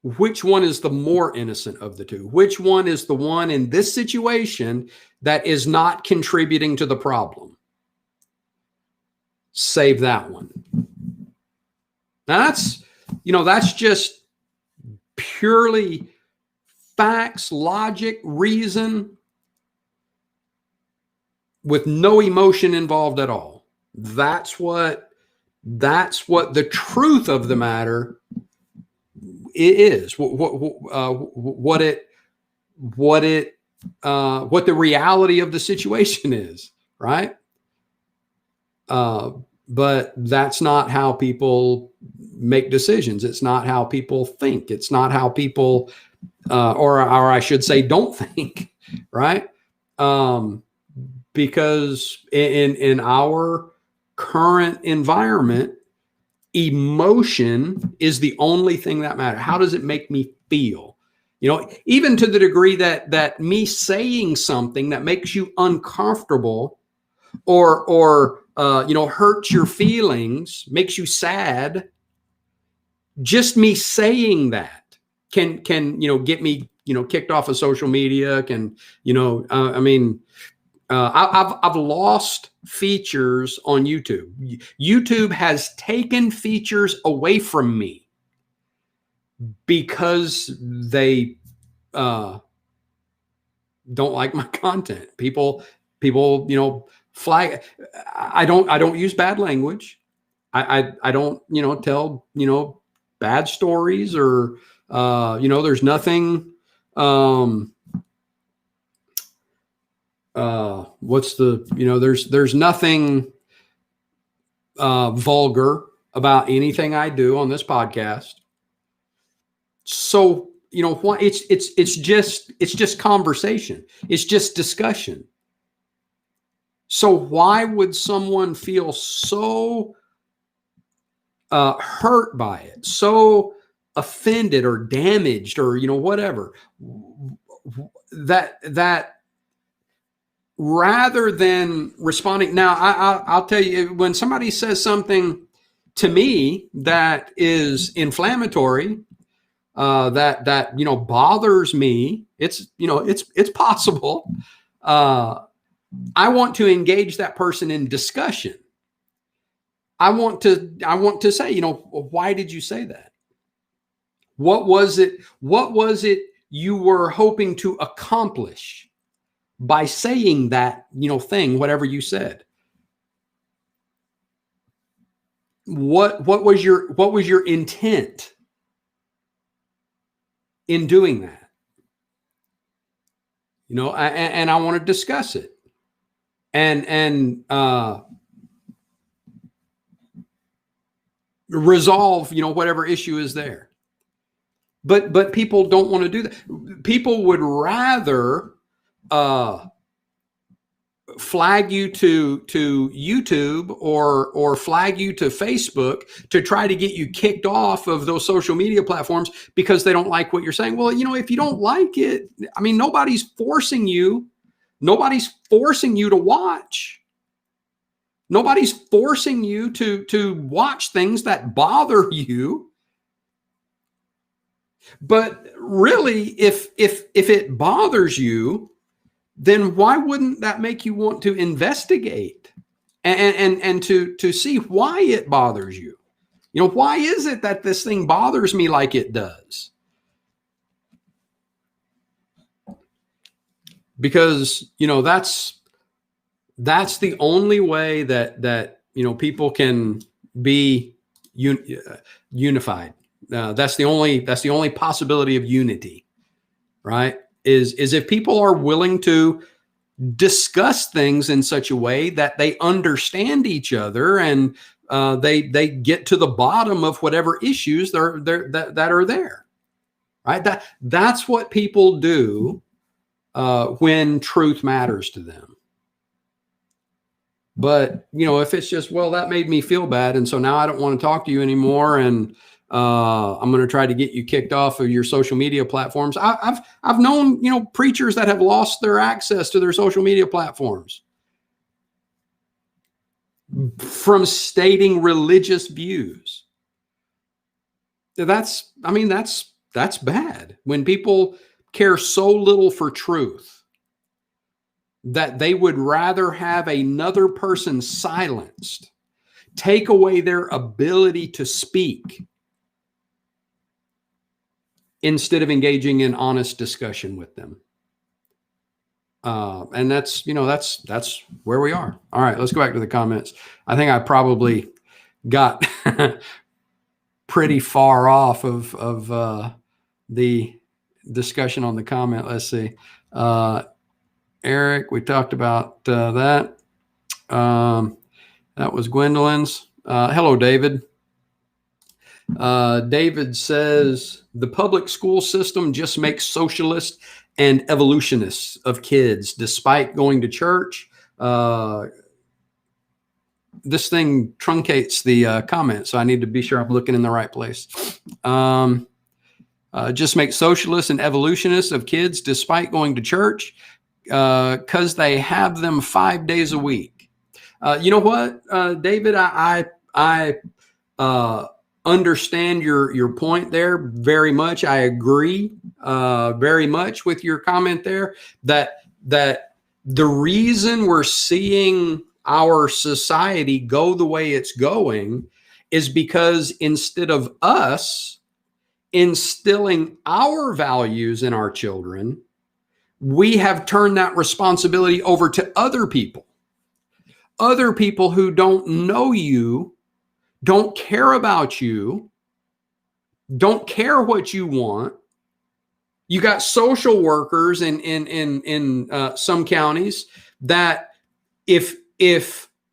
which one is the more innocent of the two? Which one is the one in this situation that is not contributing to the problem? Save that one. Now that's just purely facts, logic, reason, with no emotion involved at all. That's what the truth of the matter is. What the reality of the situation is, right? But that's not how people make decisions. It's not how people think. It's not how people or I should say, don't think, right? Because in our current environment, emotion is the only thing that matters. How does it make me feel? Even to the degree that me saying something that makes you uncomfortable or hurts your feelings, makes you sad, just me saying that can get me kicked off of social media. I've lost features on YouTube. YouTube has taken features away from me because they don't like my content. People flag. I don't use bad language. I don't tell bad stories or there's nothing there's nothing vulgar about anything I do on this podcast. So what it's just conversation. It's just discussion. So why would someone feel so hurt by it, so offended or damaged or whatever, that rather than responding? Now I'll tell you, when somebody says something to me that is inflammatory, that bothers me, it's possible. I want to engage that person in discussion. I want to say, why did you say that? What was it you were hoping to accomplish by saying that, thing, whatever you said? What was your intent in doing that? And I want to discuss it and resolve, whatever issue is there. But people don't want to do that. People would rather flag you to YouTube or flag you to Facebook to try to get you kicked off of those social media platforms because they don't like what you're saying. Well, if you don't like it, nobody's forcing you. Nobody's forcing you to watch. Nobody's forcing you to watch things that bother you. But really, if it bothers you, then why wouldn't that make you want to investigate and to see why it bothers you? Why is it that this thing bothers me like it does? Because that's the only way that people can be unified. That's the only possibility of unity, right? Is if people are willing to discuss things in such a way that they understand each other and they get to the bottom of whatever issues that are there, right? That's what people do when truth matters to them. But if it's just, well, that made me feel bad, and so now I don't want to talk to you anymore, and I'm going to try to get you kicked off of your social media platforms. I've known preachers that have lost their access to their social media platforms from stating religious views. That's bad. When people care so little for truth that they would rather have another person silenced, take away their ability to speak, instead of engaging in honest discussion with them. And that's where we are. All right, let's go back to the comments. I think I probably got pretty far off of the discussion on the comment. Let's see. Eric, we talked about that. That was Gwendolyn's. Hello, David. David says the public school system just makes socialists and evolutionists of kids, despite going to church. This thing truncates the comment, so I need to be sure I'm looking in the right place. Just make socialists and evolutionists of kids, despite going to church, because they have them 5 days a week. You know what, David? I understand your point there very much. I agree very much with your comment there. That the reason we're seeing our society go the way it's going is because instead of us instilling our values in our children, we have turned that responsibility over to other people who don't know you, don't care about you, don't care what you want. You got social workers in some counties that if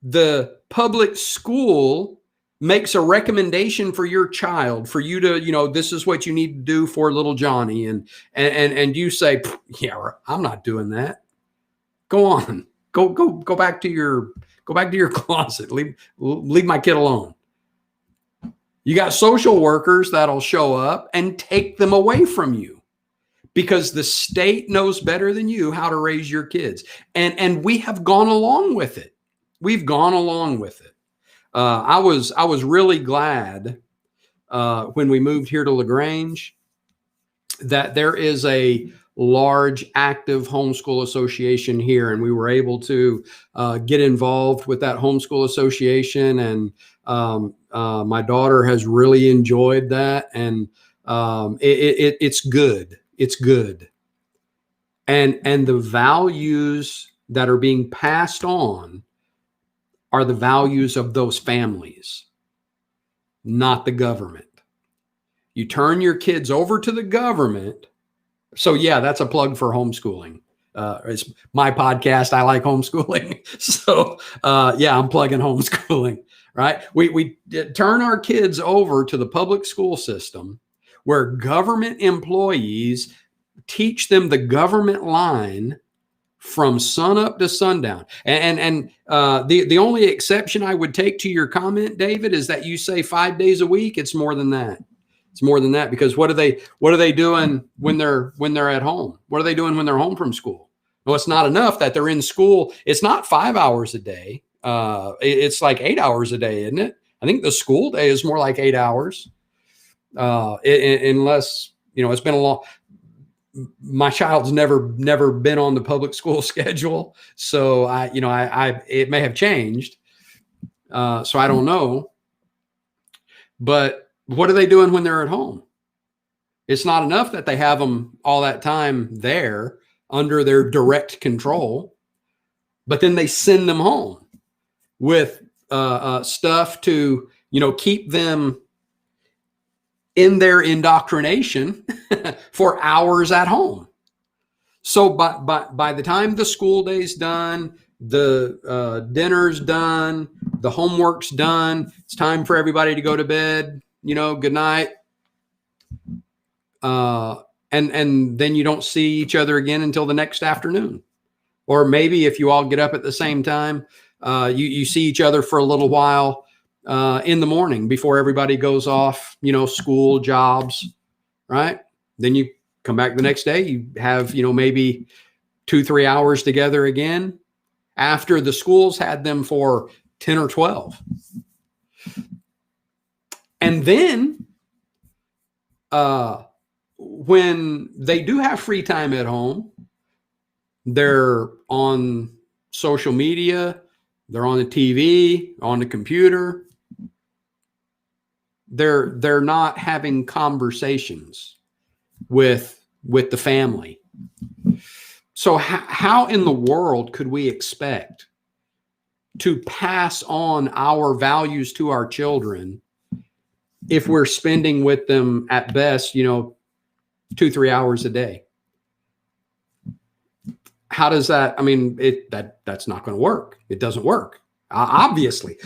the public school makes a recommendation for your child, for you to, this is what you need to do for little Johnny, and you say, yeah, I'm not doing that. Go on, go back to your closet. Leave my kid alone. You got social workers that'll show up and take them away from you because the state knows better than you how to raise your kids. And we have gone along with it. We've gone along with it. I was really glad when we moved here to LaGrange that there is a large active homeschool association here, and we were able to get involved with that homeschool association, and my daughter has really enjoyed that, and it's good. It's good, and the values that are being passed on are the values of those families, not the government. You turn your kids over to the government. So yeah, that's a plug for homeschooling. It's my podcast. I like homeschooling. So yeah, I'm plugging homeschooling, right? We turn our kids over to the public school system where government employees teach them the government line from sun up to sundown. And the only exception I would take to your comment, David, is that you say 5 days a week. It's more than that. It's more than that, because what are they doing when they're at home? What are they doing when they're home from school? Well, it's not enough that they're in school. It's not 5 hours a day. It's like 8 hours a day, isn't it? I think the school day is more like 8 hours. Unless, it's been a long, my child's never been on the public school schedule. So it may have changed. So I don't know, but what are they doing when they're at home? It's not enough that they have them all that time there under their direct control, but then they send them home with stuff to, keep them in their indoctrination for hours at home. So by the time the school day's done, the dinner's done, the homework's done, it's time for everybody to go to bed, good night. And then you don't see each other again until the next afternoon. Or maybe if you all get up at the same time, you see each other for a little while in the morning before everybody goes off, school, jobs, right? Then you come back the next day, you have, maybe 2-3 hours together again after the schools had them for 10 or 12. And then when they do have free time at home, they're on social media, they're on the TV, on the computer. They're not having conversations with the family. So how in the world could we expect to pass on our values to our children if we're spending with them at best, 2-3 hours a day? How does that, that's not going to work. It doesn't work. Obviously,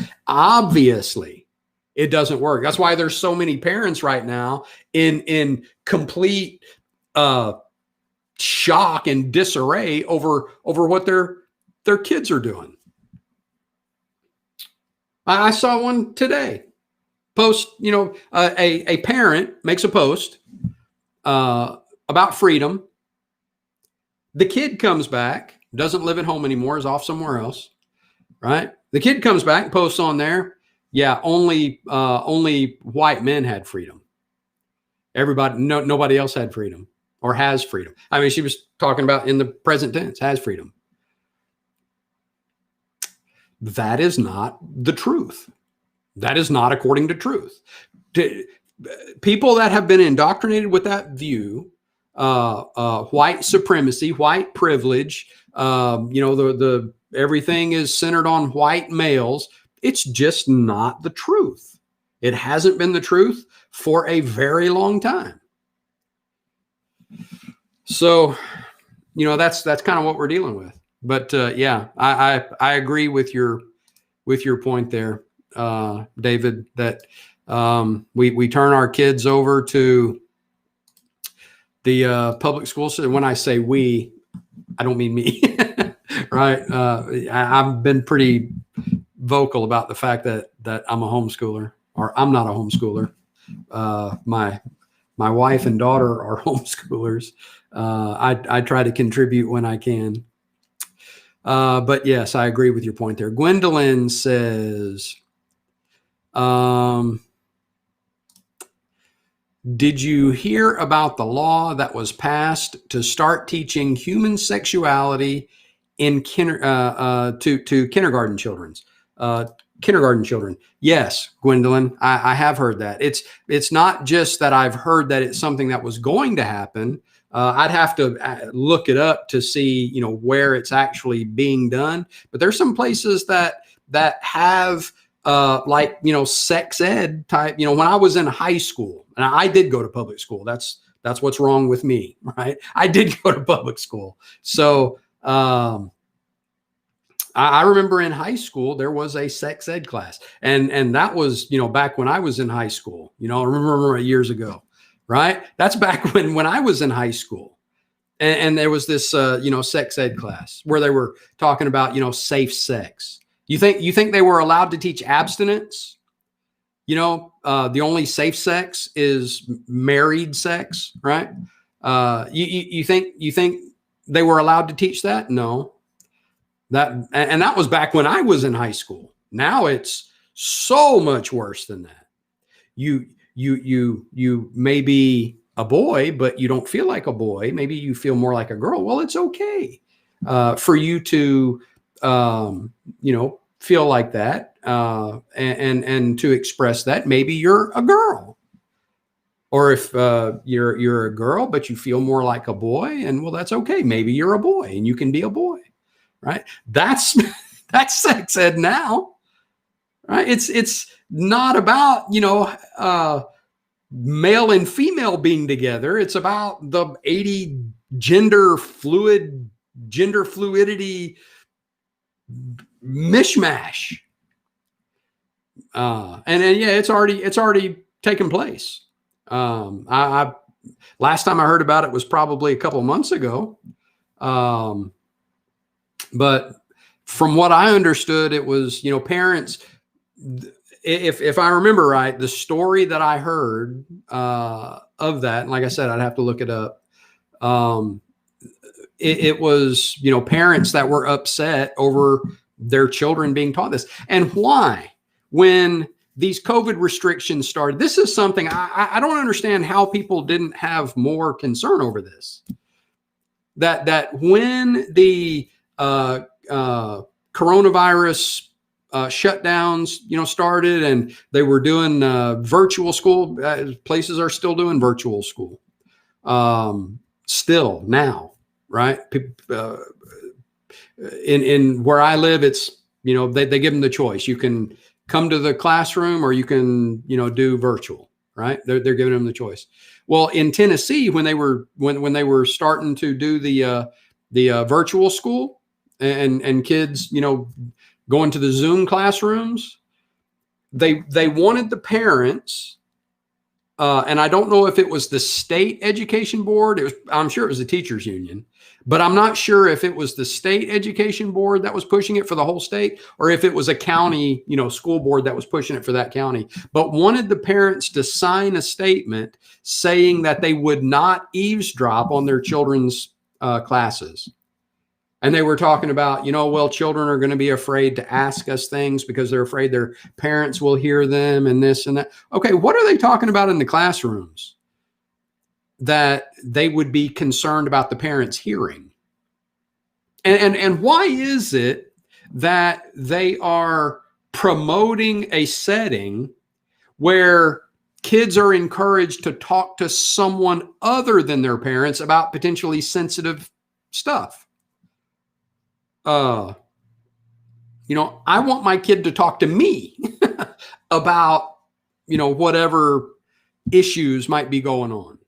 It doesn't work. That's why there's so many parents right now in complete shock and disarray over what their kids are doing. I saw one today. Post, a parent makes a post about freedom. The kid comes back, doesn't live at home anymore, is off somewhere else, right? The kid comes back, posts on there, yeah, only white men had freedom. Nobody else had freedom or has freedom. I mean, she was talking about in the present tense, has freedom. That is not the truth. That is not according to truth. People that have been indoctrinated with that view, white supremacy, white privilege, the everything is centered on white males. It's just not the truth. It hasn't been the truth for a very long time. So, that's kind of what we're dealing with. But yeah, I agree with your point there, David, that we turn our kids over to the public school system. When I say we, I don't mean me, right? I've been pretty vocal about the fact that I'm a homeschooler, or I'm not a homeschooler. My wife and daughter are homeschoolers. I try to contribute when I can. But yes, I agree with your point there. Gwendolyn says, did you hear about the law that was passed to start teaching human sexuality in to kindergarten children? Kindergarten children. Yes, Gwendolyn, I have heard that. It's not just that I've heard that it's something that was going to happen. I'd have to look it up to see, where it's actually being done. But there's some places that have sex ed type. When I was in high school, and I did go to public school. That's what's wrong with me, right? I did go to public school. So I remember in high school there was a sex ed class, and that was back when I was in high school. I remember years ago. Right. That's back when I was in high school, and there was this, sex ed class where they were talking about, safe sex. You think they were allowed to teach abstinence? The only safe sex is married sex, right? You think they were allowed to teach that? No. That was back when I was in high school. Now it's so much worse than that. You may be a boy, but you don't feel like a boy. Maybe you feel more like a girl. Well, it's okay for you to, feel like that and to express that. Maybe you're a girl, or if you're a girl, but you feel more like a boy, and well, that's okay. Maybe you're a boy and you can be a boy, right? That's sex ed now. Right. It's not about, male and female being together. It's about the 80 gender fluidity mishmash. And yeah, it's already taken place. I last time I heard about it was probably a couple of months ago. But from what I understood, it was, parents, if I remember right, the story that I heard of that, and like I said, I'd have to look it up. It was, parents that were upset over their children being taught this. And why? When these COVID restrictions started, this is something I don't understand how people didn't have more concern over this. That when the coronavirus shutdowns, started, and they were doing virtual school. Places are still doing virtual school. Still now, right? In where I live, it's they give them the choice. You can come to the classroom, or you can do virtual. Right? They're giving them the choice. Well, in Tennessee, when they were starting to do the virtual school and kids, going to the Zoom classrooms, they wanted the parents, and I don't know if it was the state education board. I'm sure it was the teachers union, but I'm not sure if it was the state education board that was pushing it for the whole state, or if it was a county, school board that was pushing it for that county, but wanted the parents to sign a statement saying that they would not eavesdrop on their children's classes. And they were talking about, well, children are going to be afraid to ask us things because they're afraid their parents will hear them and this and that. Okay, what are they talking about in the classrooms that they would be concerned about the parents hearing? And why is it that they are promoting a setting where kids are encouraged to talk to someone other than their parents about potentially sensitive stuff? I want my kid to talk to me about, whatever issues might be going on.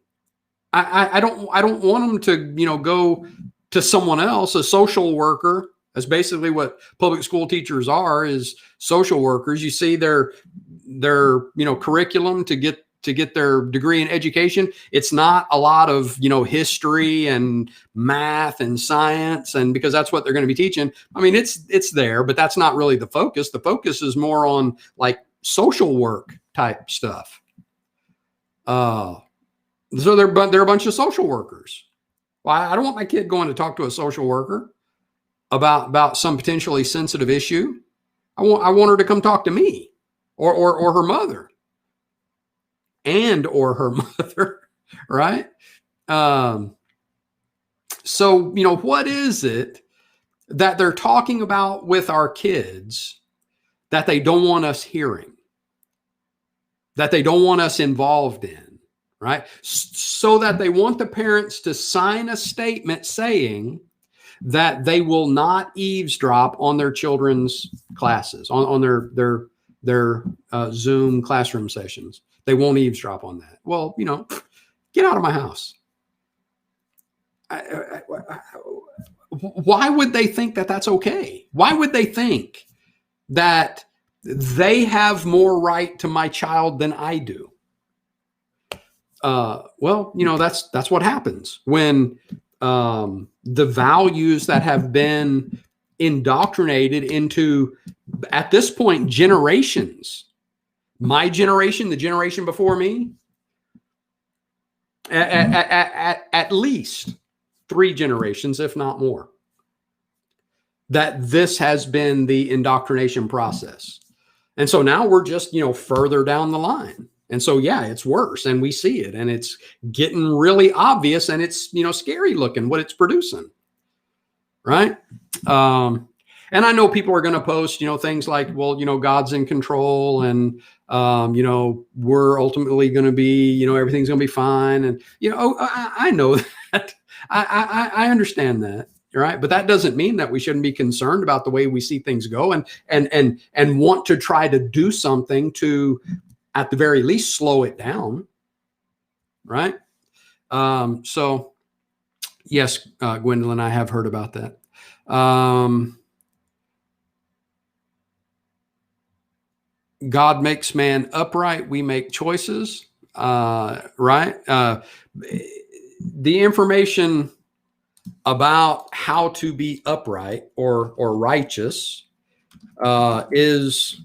I don't want them to, go to someone else, a social worker. That's basically what public school teachers are, is social workers. You see their curriculum to get their degree in education. It's not a lot of, history and math and science, and because that's what they're going to be teaching. I mean, it's there, but that's not really the focus. The focus is more on like social work type stuff. So they're a bunch of social workers. Well, I don't want my kid going to talk to a social worker about some potentially sensitive issue. I want her to come talk to me or her mother. Or her mother, right? So, what is it that they're talking about with our kids that they don't want us hearing, that they don't want us involved in, right? So that they want the parents to sign a statement saying that they will not eavesdrop on their children's classes, on their Zoom classroom sessions. They won't eavesdrop on that. Well, get out of my house. Why would they think that that's okay? Why would they think that they have more right to my child than I do? Well, that's what happens when the values that have been indoctrinated into, at this point, generations. My generation, the generation before me, at least 3 generations, if not more, that this has been the indoctrination process. And so now we're just, further down the line. And so, yeah, it's worse, and we see it, and it's getting really obvious, and it's, scary looking what it's producing. Right. And I know people are going to post, things like, well, God's in control, and, we're ultimately going to be, everything's going to be fine. And, I know that. I understand that. Right. But that doesn't mean that we shouldn't be concerned about the way we see things go and want to try to do something to, at the very least, slow it down. Right. So, yes, Gwendolyn, I have heard about that. God makes man upright. We make choices. Right. The information about how to be upright or righteous is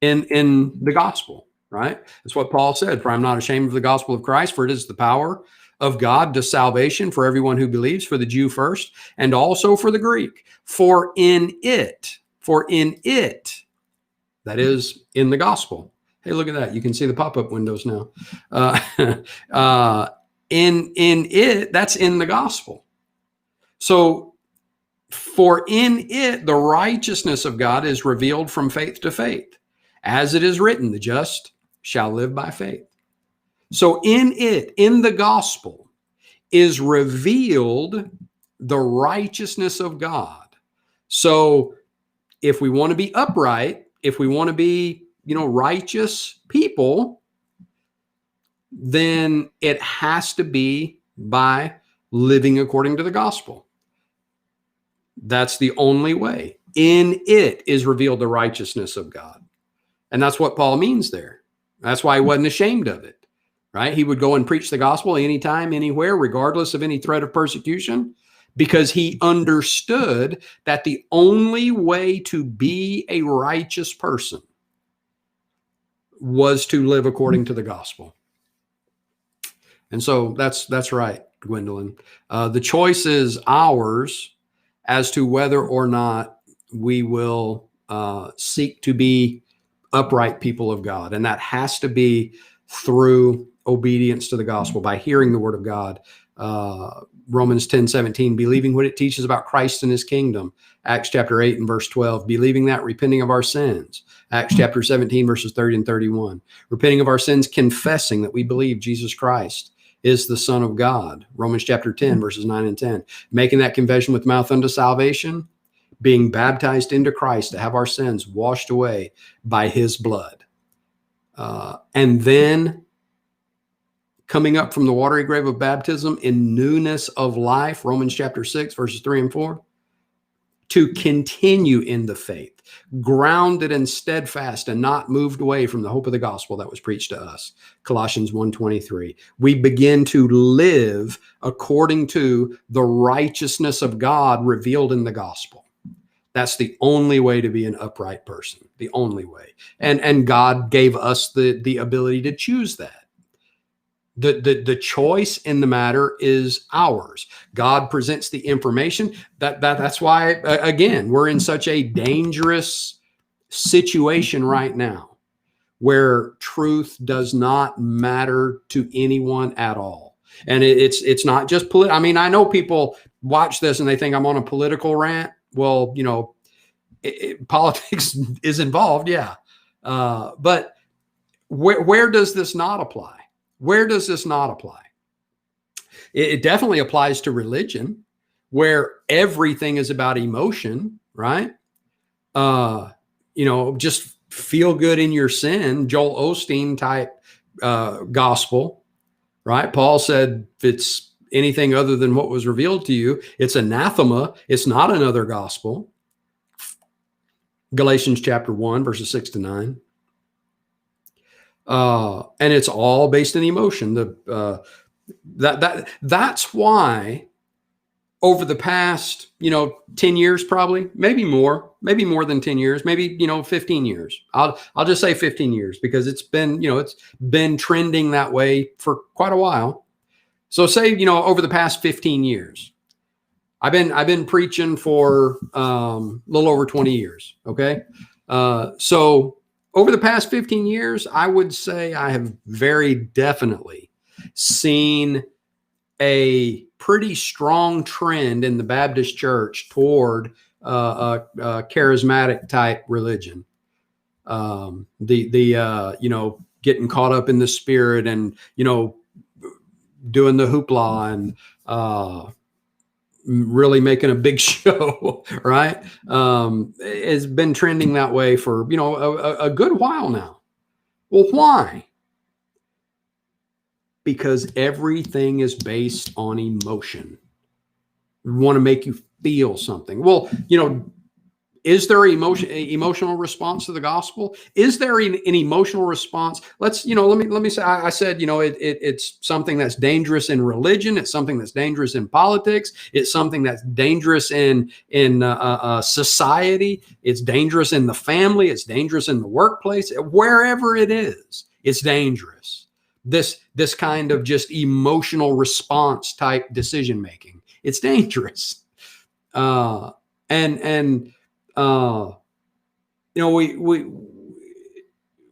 in the gospel. Right. That's what Paul said. For I'm not ashamed of the gospel of Christ, for it is the power of God to salvation for everyone who believes, for the Jew first, and also for the Greek. For in it, that is in the gospel. Hey, look at that. You can see the pop-up windows now. In it, that's in the gospel. So for in it, the righteousness of God is revealed from faith to faith. As it is written, the just shall live by faith. So in it, in the gospel, is revealed the righteousness of God. So if we want to be upright, if we want to be, righteous people, then it has to be by living according to the gospel. That's the only way. In it is revealed the righteousness of God. And that's what Paul means there. That's why he wasn't ashamed of it, right? He would go and preach the gospel anytime, anywhere, regardless of any threat of persecution, because he understood that the only way to be a righteous person was to live according to the gospel. And so that's right, Gwendolyn. The choice is ours as to whether or not we will seek to be upright people of God. And that has to be through obedience to the gospel, by hearing the word of God. Romans 10:17, believing what it teaches about Christ and his kingdom. Acts chapter 8 and verse 12, believing that, repenting of our sins. Acts chapter 17, verses 30 and 31, repenting of our sins, confessing that we believe Jesus Christ is the Son of God. Romans chapter 10, verses 9 and 10, making that confession with mouth unto salvation, being baptized into Christ to have our sins washed away by his blood. And then coming up from the watery grave of baptism in newness of life, Romans chapter 6, verses 3 and 4, to continue in the faith, grounded and steadfast and not moved away from the hope of the gospel that was preached to us. Colossians 1:23. We begin to live according to the righteousness of God revealed in the gospel. That's the only way to be an upright person, the only way. And God gave us the ability to choose that. The choice in the matter is ours. God presents the information. That's why, again, we're in such a dangerous situation right now where truth does not matter to anyone at all. And it's not just political. I mean, I know people watch this and they think I'm on a political rant. Well, you know, politics is involved. Yeah. But where does this not apply? Where does this not apply? It definitely applies to religion, where everything is about emotion, right? You know, just feel good in your sin, Joel Osteen type gospel, right? Paul said, if it's anything other than what was revealed to you, it's anathema. It's not another gospel. Galatians chapter 1, verses 6 to 9. And it's all based in emotion. That's why over the past, 10 years, probably, maybe more than 10 years, maybe, 15 years. I'll just say 15 years because it's been, it's been trending that way for quite a while. So say, over the past 15 years, I've been preaching for a little over 20 years. Okay. So over the past 15 years, I would say I have very definitely seen a pretty strong trend in the Baptist church toward a charismatic type religion. Getting caught up in the spirit and, doing the hoopla and really making a big show, right? Has been trending that way for, a good while now. Well, why? Because everything is based on emotion. We want to make you feel something. Well, is there emotional response to the gospel? Is there an emotional response? Let me say, I said, it's something that's dangerous in religion. It's something that's dangerous in politics. It's something that's dangerous in society. It's dangerous in the family. It's dangerous in the workplace. Wherever it is, it's dangerous. This kind of just emotional response type decision making. It's dangerous.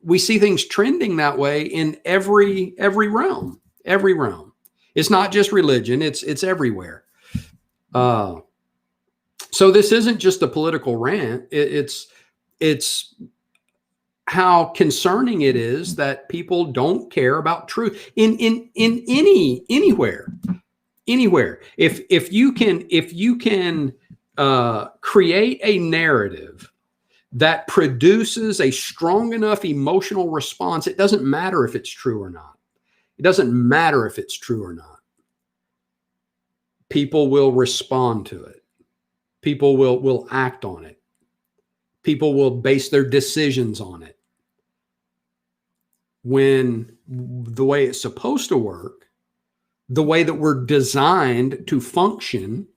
We see things trending that way in every realm. It's not just religion; it's everywhere. So this isn't just a political rant. It's how concerning it is that people don't care about truth in anywhere. If you can create a narrative that produces a strong enough emotional response, it doesn't matter if it's true or not. It doesn't matter if it's true or not. People will respond to it. People will act on it. People will base their decisions on it. when the way it's supposed to work, the way that we're designed to function,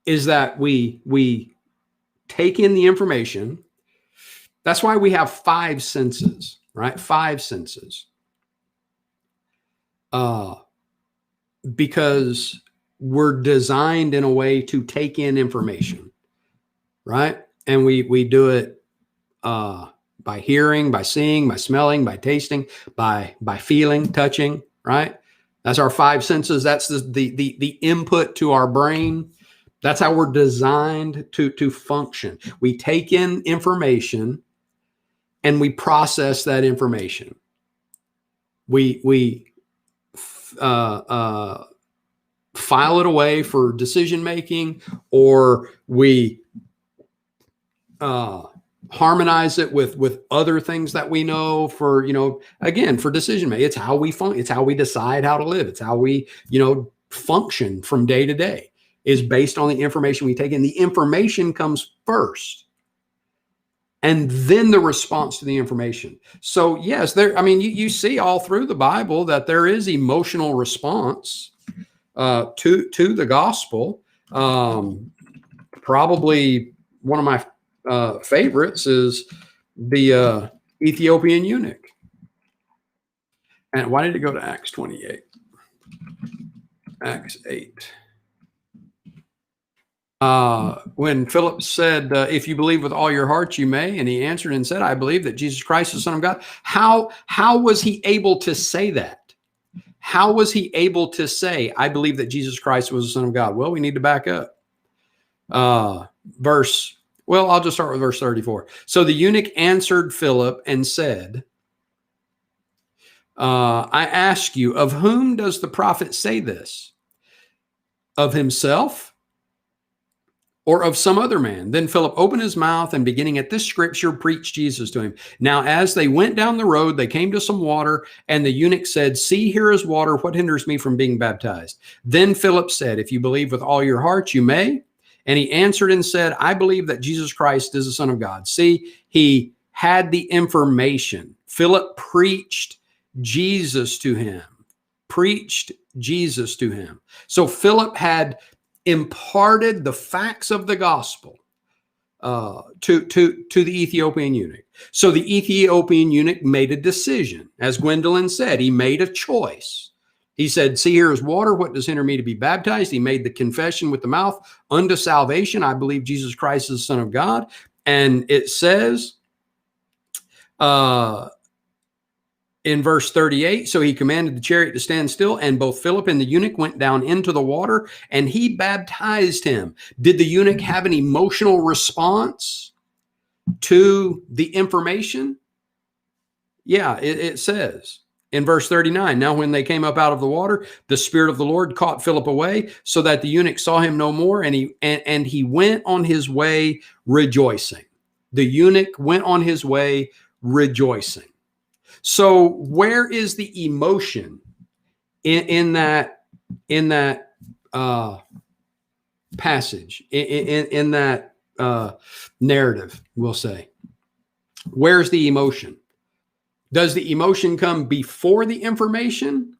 is that we take in the information. That's why we have 5 senses, right? 5 senses. Because we're designed in a way to take in information, right? And we do it by hearing, by seeing, by smelling, by tasting, by feeling, touching, right? That's our 5 senses. That's the input to our brain. That's how we're designed to function. We take in information and we process that information. We file it away for decision making, or we harmonize it with other things that we know for, again, for decision making. It's how we function. It's how we decide how to live. It's how we, function from day to day, is based on the information we take in. The information comes first, and then the response to the information. So yes, you see all through the Bible that there is emotional response to the gospel. Probably one of my favorites is the Ethiopian eunuch. And why did it go to Acts 28? Acts 8. When Philip said, if you believe with all your heart, you may. And he answered and said, I believe that Jesus Christ is the Son of God. How was he able to say that? How was he able to say, I believe that Jesus Christ was the Son of God? Well, we need to back up. I'll just start with verse 34. So the eunuch answered Philip and said, I ask you, of whom does the prophet say this? Of himself or of some other man? Then Philip opened his mouth and, beginning at this scripture, preached Jesus to him. Now, as they went down the road, they came to some water, and the eunuch said, see, here is water. What hinders me from being baptized? Then Philip said, if you believe with all your heart, you may. And he answered and said, I believe that Jesus Christ is the Son of God. See, he had the information. Philip preached Jesus to him. So Philip had imparted the facts of the gospel to the Ethiopian eunuch. So the Ethiopian eunuch made a decision. As Gwendolyn said, he made a choice. He said, see, here is water. What does hinder me to be baptized? He made the confession with the mouth unto salvation. I believe Jesus Christ is the Son of God. And it says in verse 38, so he commanded the chariot to stand still, and both Philip and the eunuch went down into the water, and he baptized him. Did the eunuch have an emotional response to the information? Yeah, it says in verse 39, now when they came up out of the water, the Spirit of the Lord caught Philip away, so that the eunuch saw him no more, and he went on his way rejoicing. The eunuch went on his way rejoicing. So where is the emotion in that passage, in that narrative, we'll say? Where's the emotion? Does the emotion come before the information?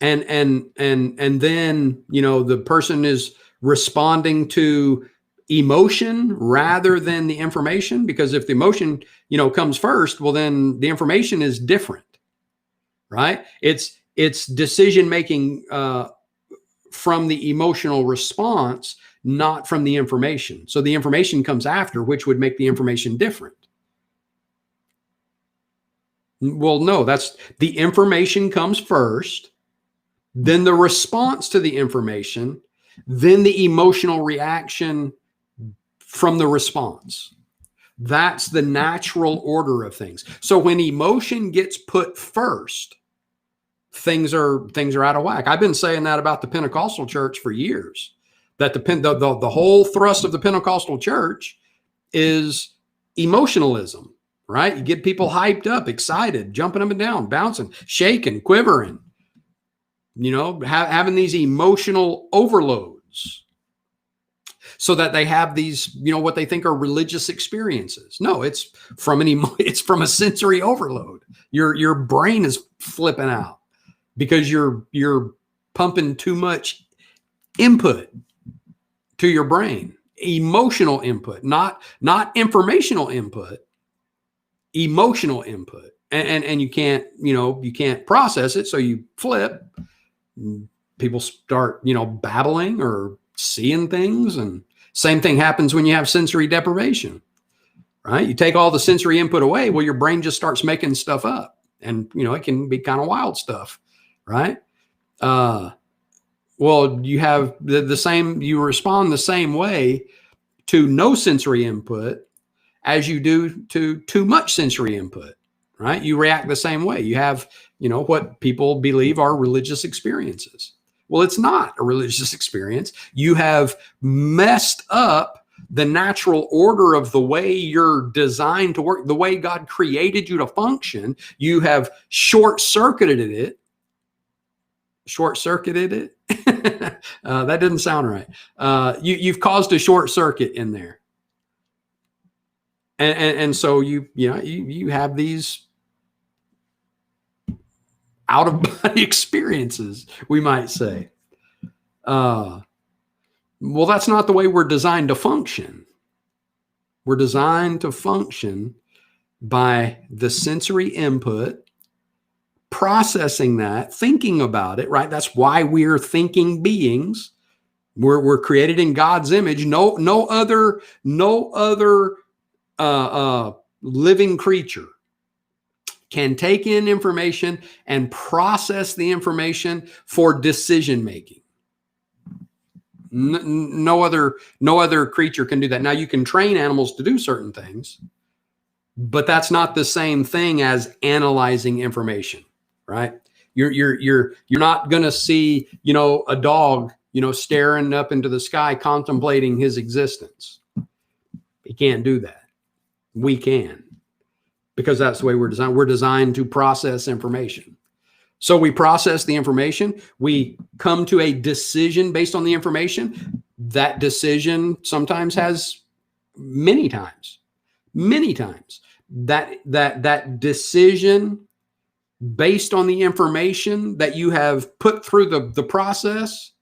And then, the person is responding to emotion rather than the information? Because if the emotion, comes first, well, then the information is different, right? It's decision-making from the emotional response, not from the information. So the information comes after, which would make the information different. Well, no, the information comes first, then the response to the information, then the emotional reaction from the response. That's the natural order of things. So when emotion gets put first, things are out of whack. I've been saying that about the Pentecostal church for years, that the whole thrust of the Pentecostal church is emotionalism, right? You get people hyped up, excited, jumping up and down, bouncing, shaking, quivering, having these emotional overloads. so that they have these, what they think are religious experiences. No, it's from it's from a sensory overload. Your brain is flipping out because you're pumping too much input to your brain, emotional input, not informational input, emotional input. And you can't, you can't process it. So you flip. People start, babbling or seeing things. And same thing happens when you have sensory deprivation, right? You take all the sensory input away. Well, your brain just starts making stuff up, and, it can be kind of wild stuff, right? Well, you have the same, you respond the same way to no sensory input as you do to too much sensory input, right? You react the same way. You have, what people believe are religious experiences. Well, it's not a religious experience. You have messed up the natural order of the way you're designed to work, the way God created you to function. You have short-circuited it. That didn't sound right. You've caused a short circuit in there. And so you have these out of body experiences, we might say. Well, that's not the way we're designed to function. We're designed to function by the sensory input, processing that, thinking about it, right? That's why we're thinking beings. We're created in God's image. No other living creature can take in information and process the information for decision making. No other creature can do that. Now, you can train animals to do certain things, but that's not the same thing as analyzing information, right? You're not going to see, a dog, staring up into the sky, contemplating his existence. He can't do that. We can, because that's the way we're designed. We're designed to process information. So we process the information. We come to a decision based on the information. That decision sometimes has many times, that decision based on the information that you have put through the process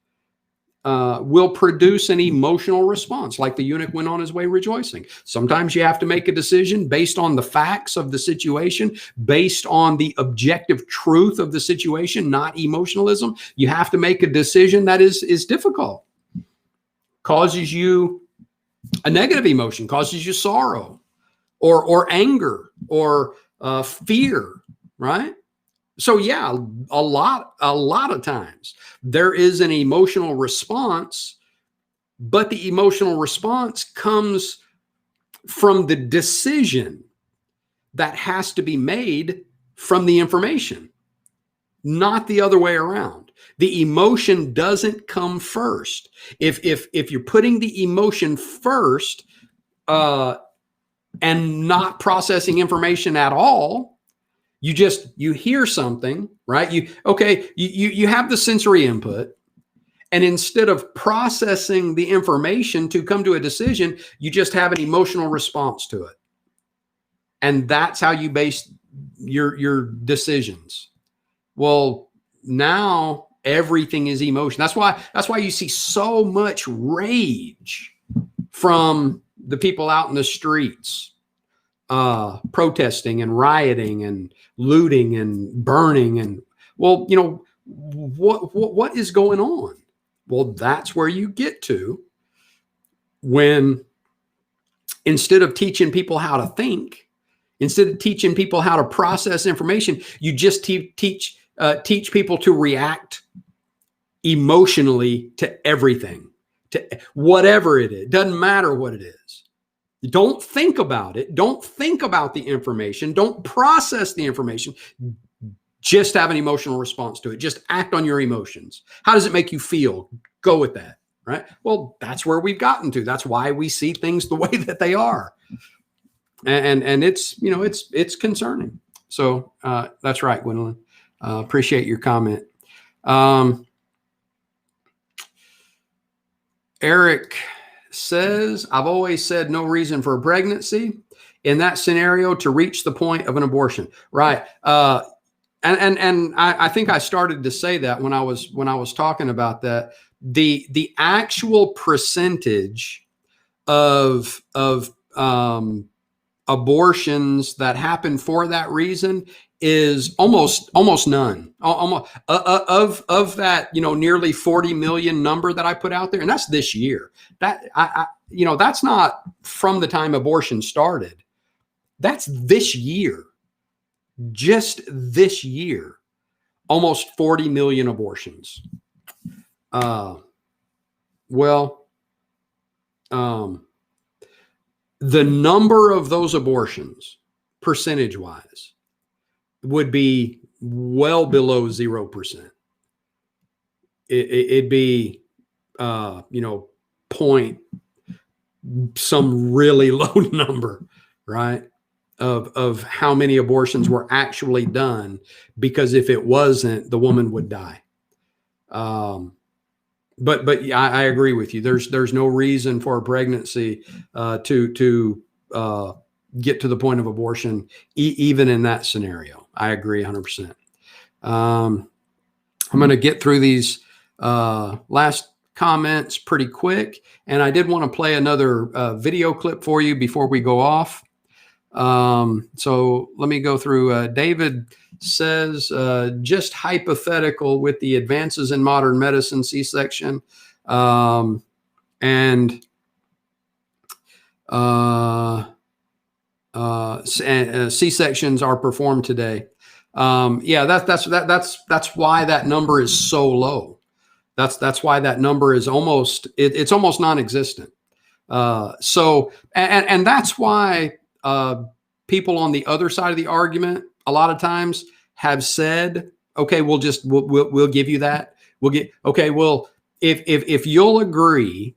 will produce an emotional response, like the eunuch went on his way rejoicing. Sometimes you have to make a decision based on the facts of the situation, based on the objective truth of the situation, not emotionalism. You have to make a decision that is difficult, causes you a negative emotion, causes you sorrow or anger or fear, right? So yeah, a lot of times there is an emotional response, but the emotional response comes from the decision that has to be made from the information, not the other way around. The emotion doesn't come first. If you're putting the emotion first and not processing information at all, you hear something, right? You have the sensory input, and instead of processing the information to come to a decision, you just have an emotional response to it. And that's how you base your decisions. Well, now everything is emotion. That's why you see so much rage from the people out in the streets, protesting and rioting and looting and burning. And well, what is going on? Well, that's where you get to when, instead of teaching people how to think, instead of teaching people how to process information, you just teach people to react emotionally to everything, to whatever it is. Doesn't matter what it is. Don't think about it. Don't think about the information. Don't process the information. Just have an emotional response to it. Just act on your emotions. How does it make you feel? Go with that, right? Well, that's where we've gotten to. That's why we see things the way that they are. And it's, it's concerning. So that's right, Gwendolyn. Appreciate your comment. Eric says, I've always said no reason for a pregnancy in that scenario to reach the point of an abortion. Right. And I think I started to say that when I was talking about that. The actual percentage of abortions that happen for that reason is almost none. Almost of that, nearly 40 million number that I put out there, and that's this year. That that's not from the time abortion started. That's this year. Just this year, almost 40 million abortions. The number of those abortions, percentage-wise, would be well below 0%. It'd be, point some really low number, right? Of how many abortions were actually done, because if it wasn't, the woman would die. But yeah, I agree with you. There's no reason for a pregnancy to get to the point of abortion, even in that scenario. I agree 100%. I'm going to get through these last comments pretty quick, and I did want to play another video clip for you before we go off. So let me go through. David says, just hypothetical with the advances in modern medicine, C-section, and C-sections are performed today. Yeah, that's why that number is so low. That's why that number is it's almost non-existent. So that's why people on the other side of the argument a lot of times have said, okay, we'll give you that. Okay, well, if you'll agree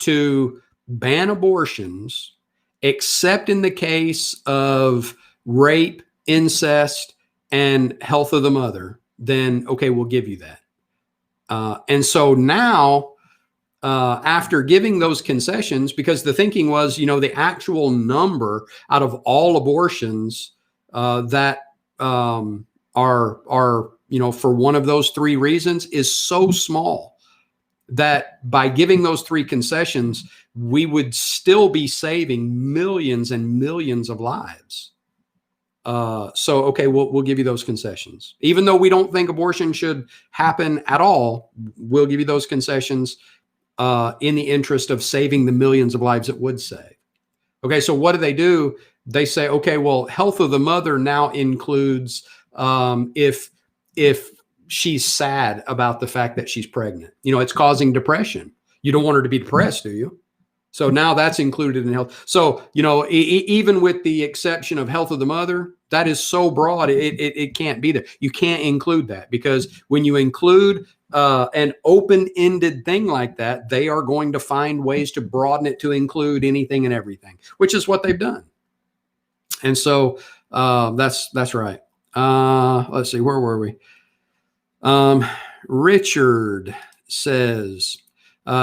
to ban abortions, except in the case of rape, incest, and health of the mother, then okay, we'll give you that. And so now, after giving those concessions, because the thinking was, the actual number out of all abortions that are for one of those three reasons is so small that by giving those three concessions, we would still be saving millions and millions of lives. So, okay, we'll give you those concessions. Even though we don't think abortion should happen at all, we'll give you those concessions in the interest of saving the millions of lives it would save. Okay, so what do? They say, okay, well, health of the mother now includes if she's sad about the fact that she's pregnant. It's causing depression. You don't want her to be depressed, do you? So now that's included in health. So, even with the exception of health of the mother, that is so broad, it can't be there. You can't include that, because when you include an open-ended thing like that, they are going to find ways to broaden it to include anything and everything, which is what they've done. And so that's right. Let's see, where were we? Richard says,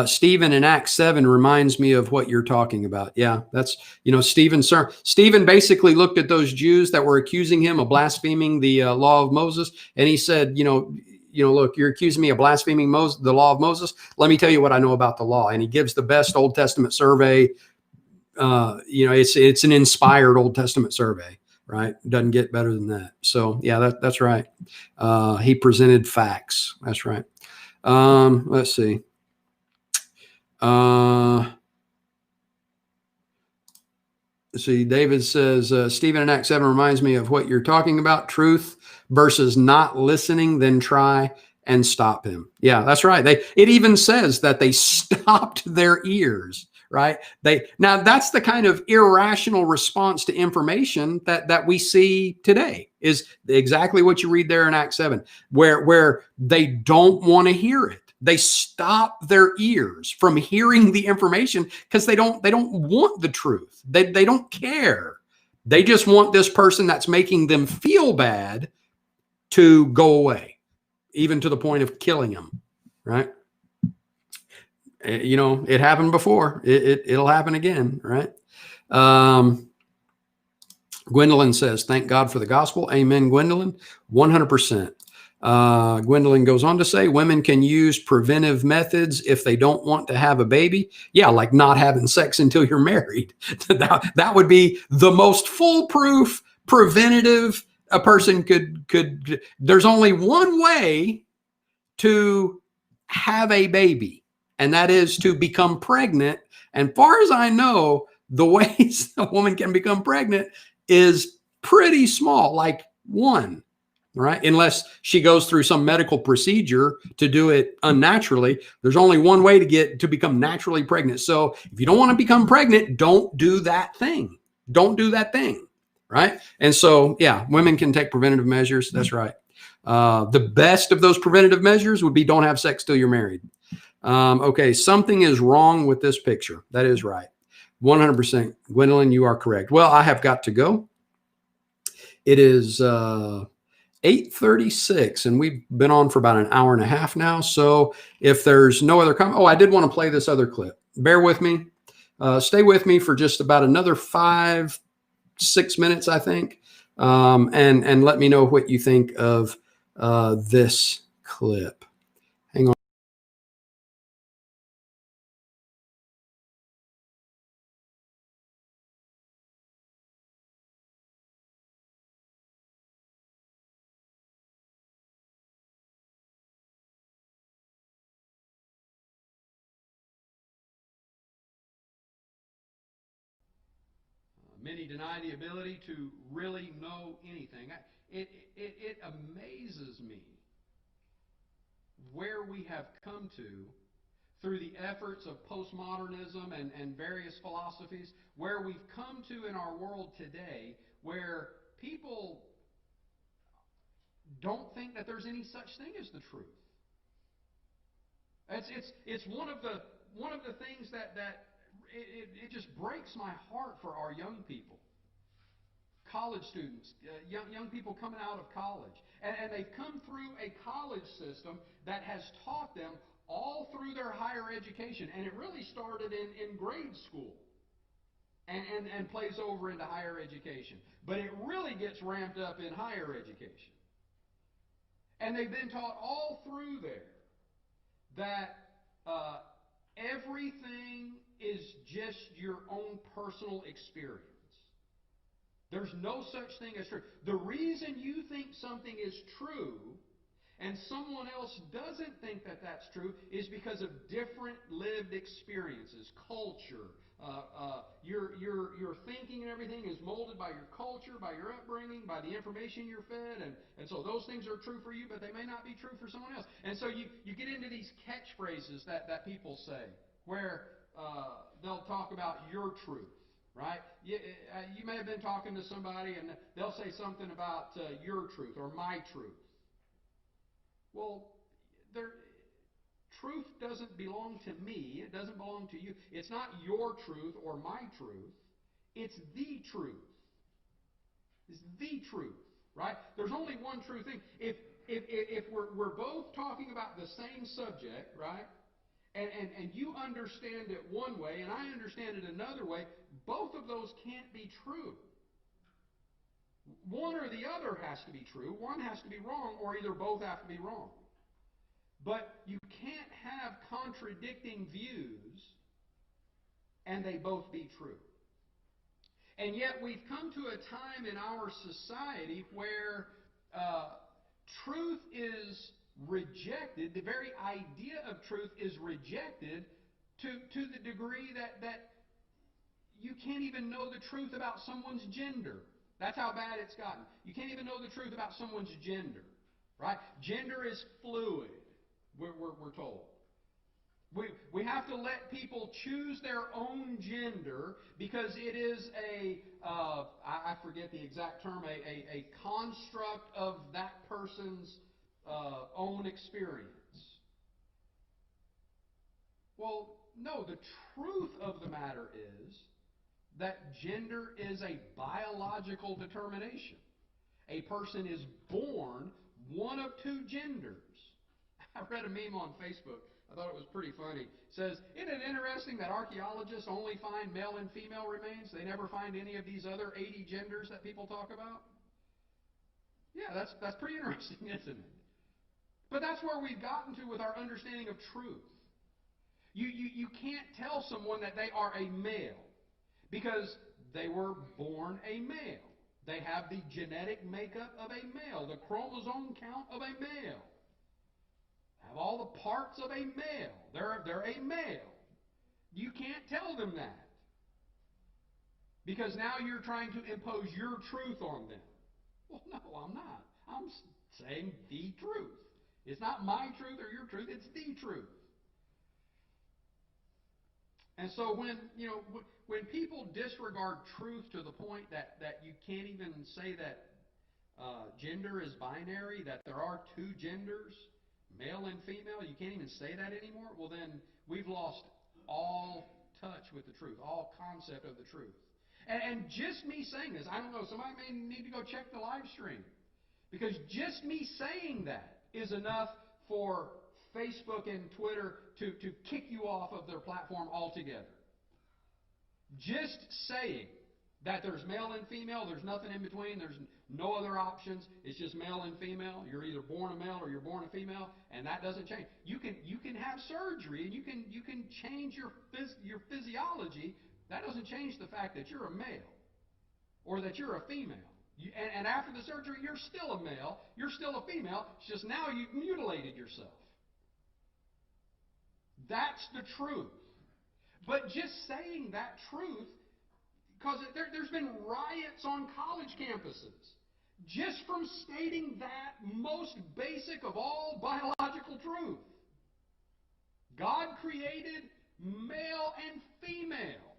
Stephen in Acts 7 reminds me of what you're talking about. Yeah, that's, Stephen basically looked at those Jews that were accusing him of blaspheming the law of Moses. And he said, look, you're accusing me of blaspheming the law of Moses. Let me tell you what I know about the law. And he gives the best Old Testament survey. It's an inspired Old Testament survey, right? Doesn't get better than that. So yeah, that's right. He presented facts. That's right. Let's see. See, David says, Stephen in Acts 7 reminds me of what you're talking about, truth versus not listening, then try and stop him. Yeah, that's right. It even says that they stopped their ears, right? Now that's the kind of irrational response to information that we see today, is exactly what you read there in Acts 7, where they don't want to hear it. They stop their ears from hearing the information because they don't want the truth. They don't care. They just want this person that's making them feel bad to go away, even to the point of killing them, right? It happened before. It'll happen again, right? Um, Gwendolyn says, "Thank God for the gospel." Amen, Gwendolyn. 100%. Gwendolyn goes on to say, women can use preventive methods if they don't want to have a baby. Yeah, like not having sex until you're married. That would be the most foolproof preventative a person could. There's only one way to have a baby, and that is to become pregnant. And far as I know, the ways a woman can become pregnant is pretty small, like one, right? Unless she goes through some medical procedure to do it unnaturally. There's only one way to become naturally pregnant. So if you don't want to become pregnant, don't do that thing. Don't do that thing, right? And so, yeah, women can take preventative measures. That's right. The best of those preventative measures would be don't have sex till you're married. Okay, something is wrong with this picture. That is right. 100%. Gwendolyn, you are correct. Well, I have got to go. It is 8:36, and we've been on for about an hour and a half now. So if there's no other comment, I did want to play this other clip. Bear with me. Stay with me for just about another 5-6 minutes, I think, and let me know what you think of this clip. Hang on. Many deny the ability to really know anything. It amazes me where we have come to through the efforts of postmodernism and various philosophies, where we've come to in our world today, where people don't think that there's any such thing as the truth. It's one of the things that it just breaks my heart for our young people. College students, young people coming out of college. And they've come through a college system that has taught them all through their higher education. And it really started in grade school and plays over into higher education. But it really gets ramped up in higher education. And they've been taught all through there that uh, everything is just your own personal experience. There's no such thing as truth. The reason you think something is true and someone else doesn't think that that's true is because of different lived experiences, culture. Your thinking and everything is molded by your culture, by your upbringing, by the information you're fed, and so those things are true for you, but they may not be true for someone else. And so you get into these catchphrases that people say, where they'll talk about your truth. Right? You may have been talking to somebody and they'll say something about your truth or my truth. Well, there, truth doesn't belong to me. It doesn't belong to you. It's not your truth or my truth. It's the truth. It's the truth, right? There's only one true thing. If we're both talking about the same subject, right? And you understand it one way and I understand it another way, both of those can't be true. One or the other has to be true. One has to be wrong, or either both have to be wrong. But you can't have contradicting views and they both be true. And yet we've come to a time in our society where truth is rejected. The very idea of truth is rejected to the degree that you can't even know the truth about someone's gender. That's how bad it's gotten. You can't even know the truth about someone's gender, right? Gender is fluid, we're told. We have to let people choose their own gender because it is I forget the exact term, a construct of that person's own experience. Well, no, the truth of the matter is that gender is a biological determination. A person is born one of two genders. I read a meme on Facebook. I thought it was pretty funny. It says, isn't it interesting that archaeologists only find male and female remains? They never find any of these other 80 genders that people talk about? Yeah, that's pretty interesting, isn't it? But that's where we've gotten to with our understanding of truth. You can't tell someone that they are a male because they were born a male. They have the genetic makeup of a male, the chromosome count of a male. Have all the parts of a male. They're a male. You can't tell them that. Because now you're trying to impose your truth on them. Well, no, I'm not. I'm saying the truth. It's not my truth or your truth, it's the truth. And so when people disregard truth to the point that you can't even say that gender is binary, that there are two genders, male and female, you can't even say that anymore, well then we've lost all touch with the truth, all concept of the truth. And just me saying this, I don't know, somebody may need to go check the live stream. Because just me saying that is enough for Facebook and Twitter to kick you off of their platform altogether. Just saying that there's male and female, there's nothing in between, there's no other options, it's just male and female. You're either born a male or you're born a female, and that doesn't change. You can have surgery and you can change your physiology. That doesn't change the fact that you're a male or that you're a female. And after the surgery, you're still a male, you're still a female, it's just now you've mutilated yourself. That's the truth. But just saying that truth, because there's been riots on college campuses just from stating that most basic of all biological truth. God created male and female.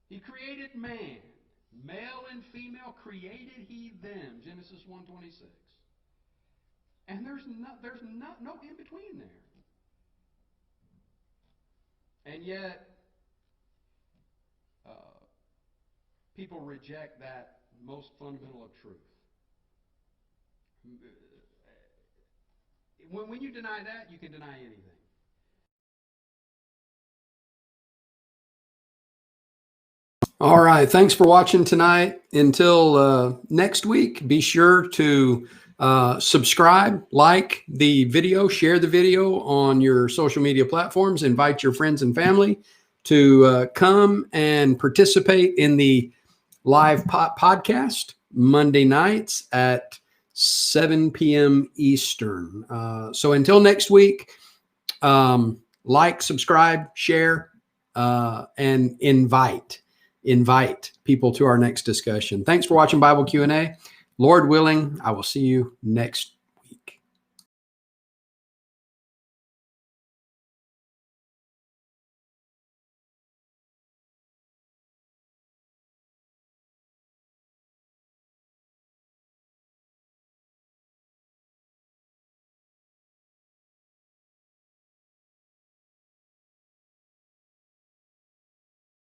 He created man. Male and female created he them. Genesis 1:26. And there's no in between there. And yet, people reject that most fundamental of truth. When you deny that, you can deny anything. All right. Thanks for watching tonight. Until next week, be sure to subscribe, like the video, share the video on your social media platforms, invite your friends and family to come and participate in the live podcast Monday nights at 7 p.m. Eastern. So until next week, like, subscribe, share, and invite people to our next discussion. Thanks for watching Bible Q&A. Lord willing, I will see you next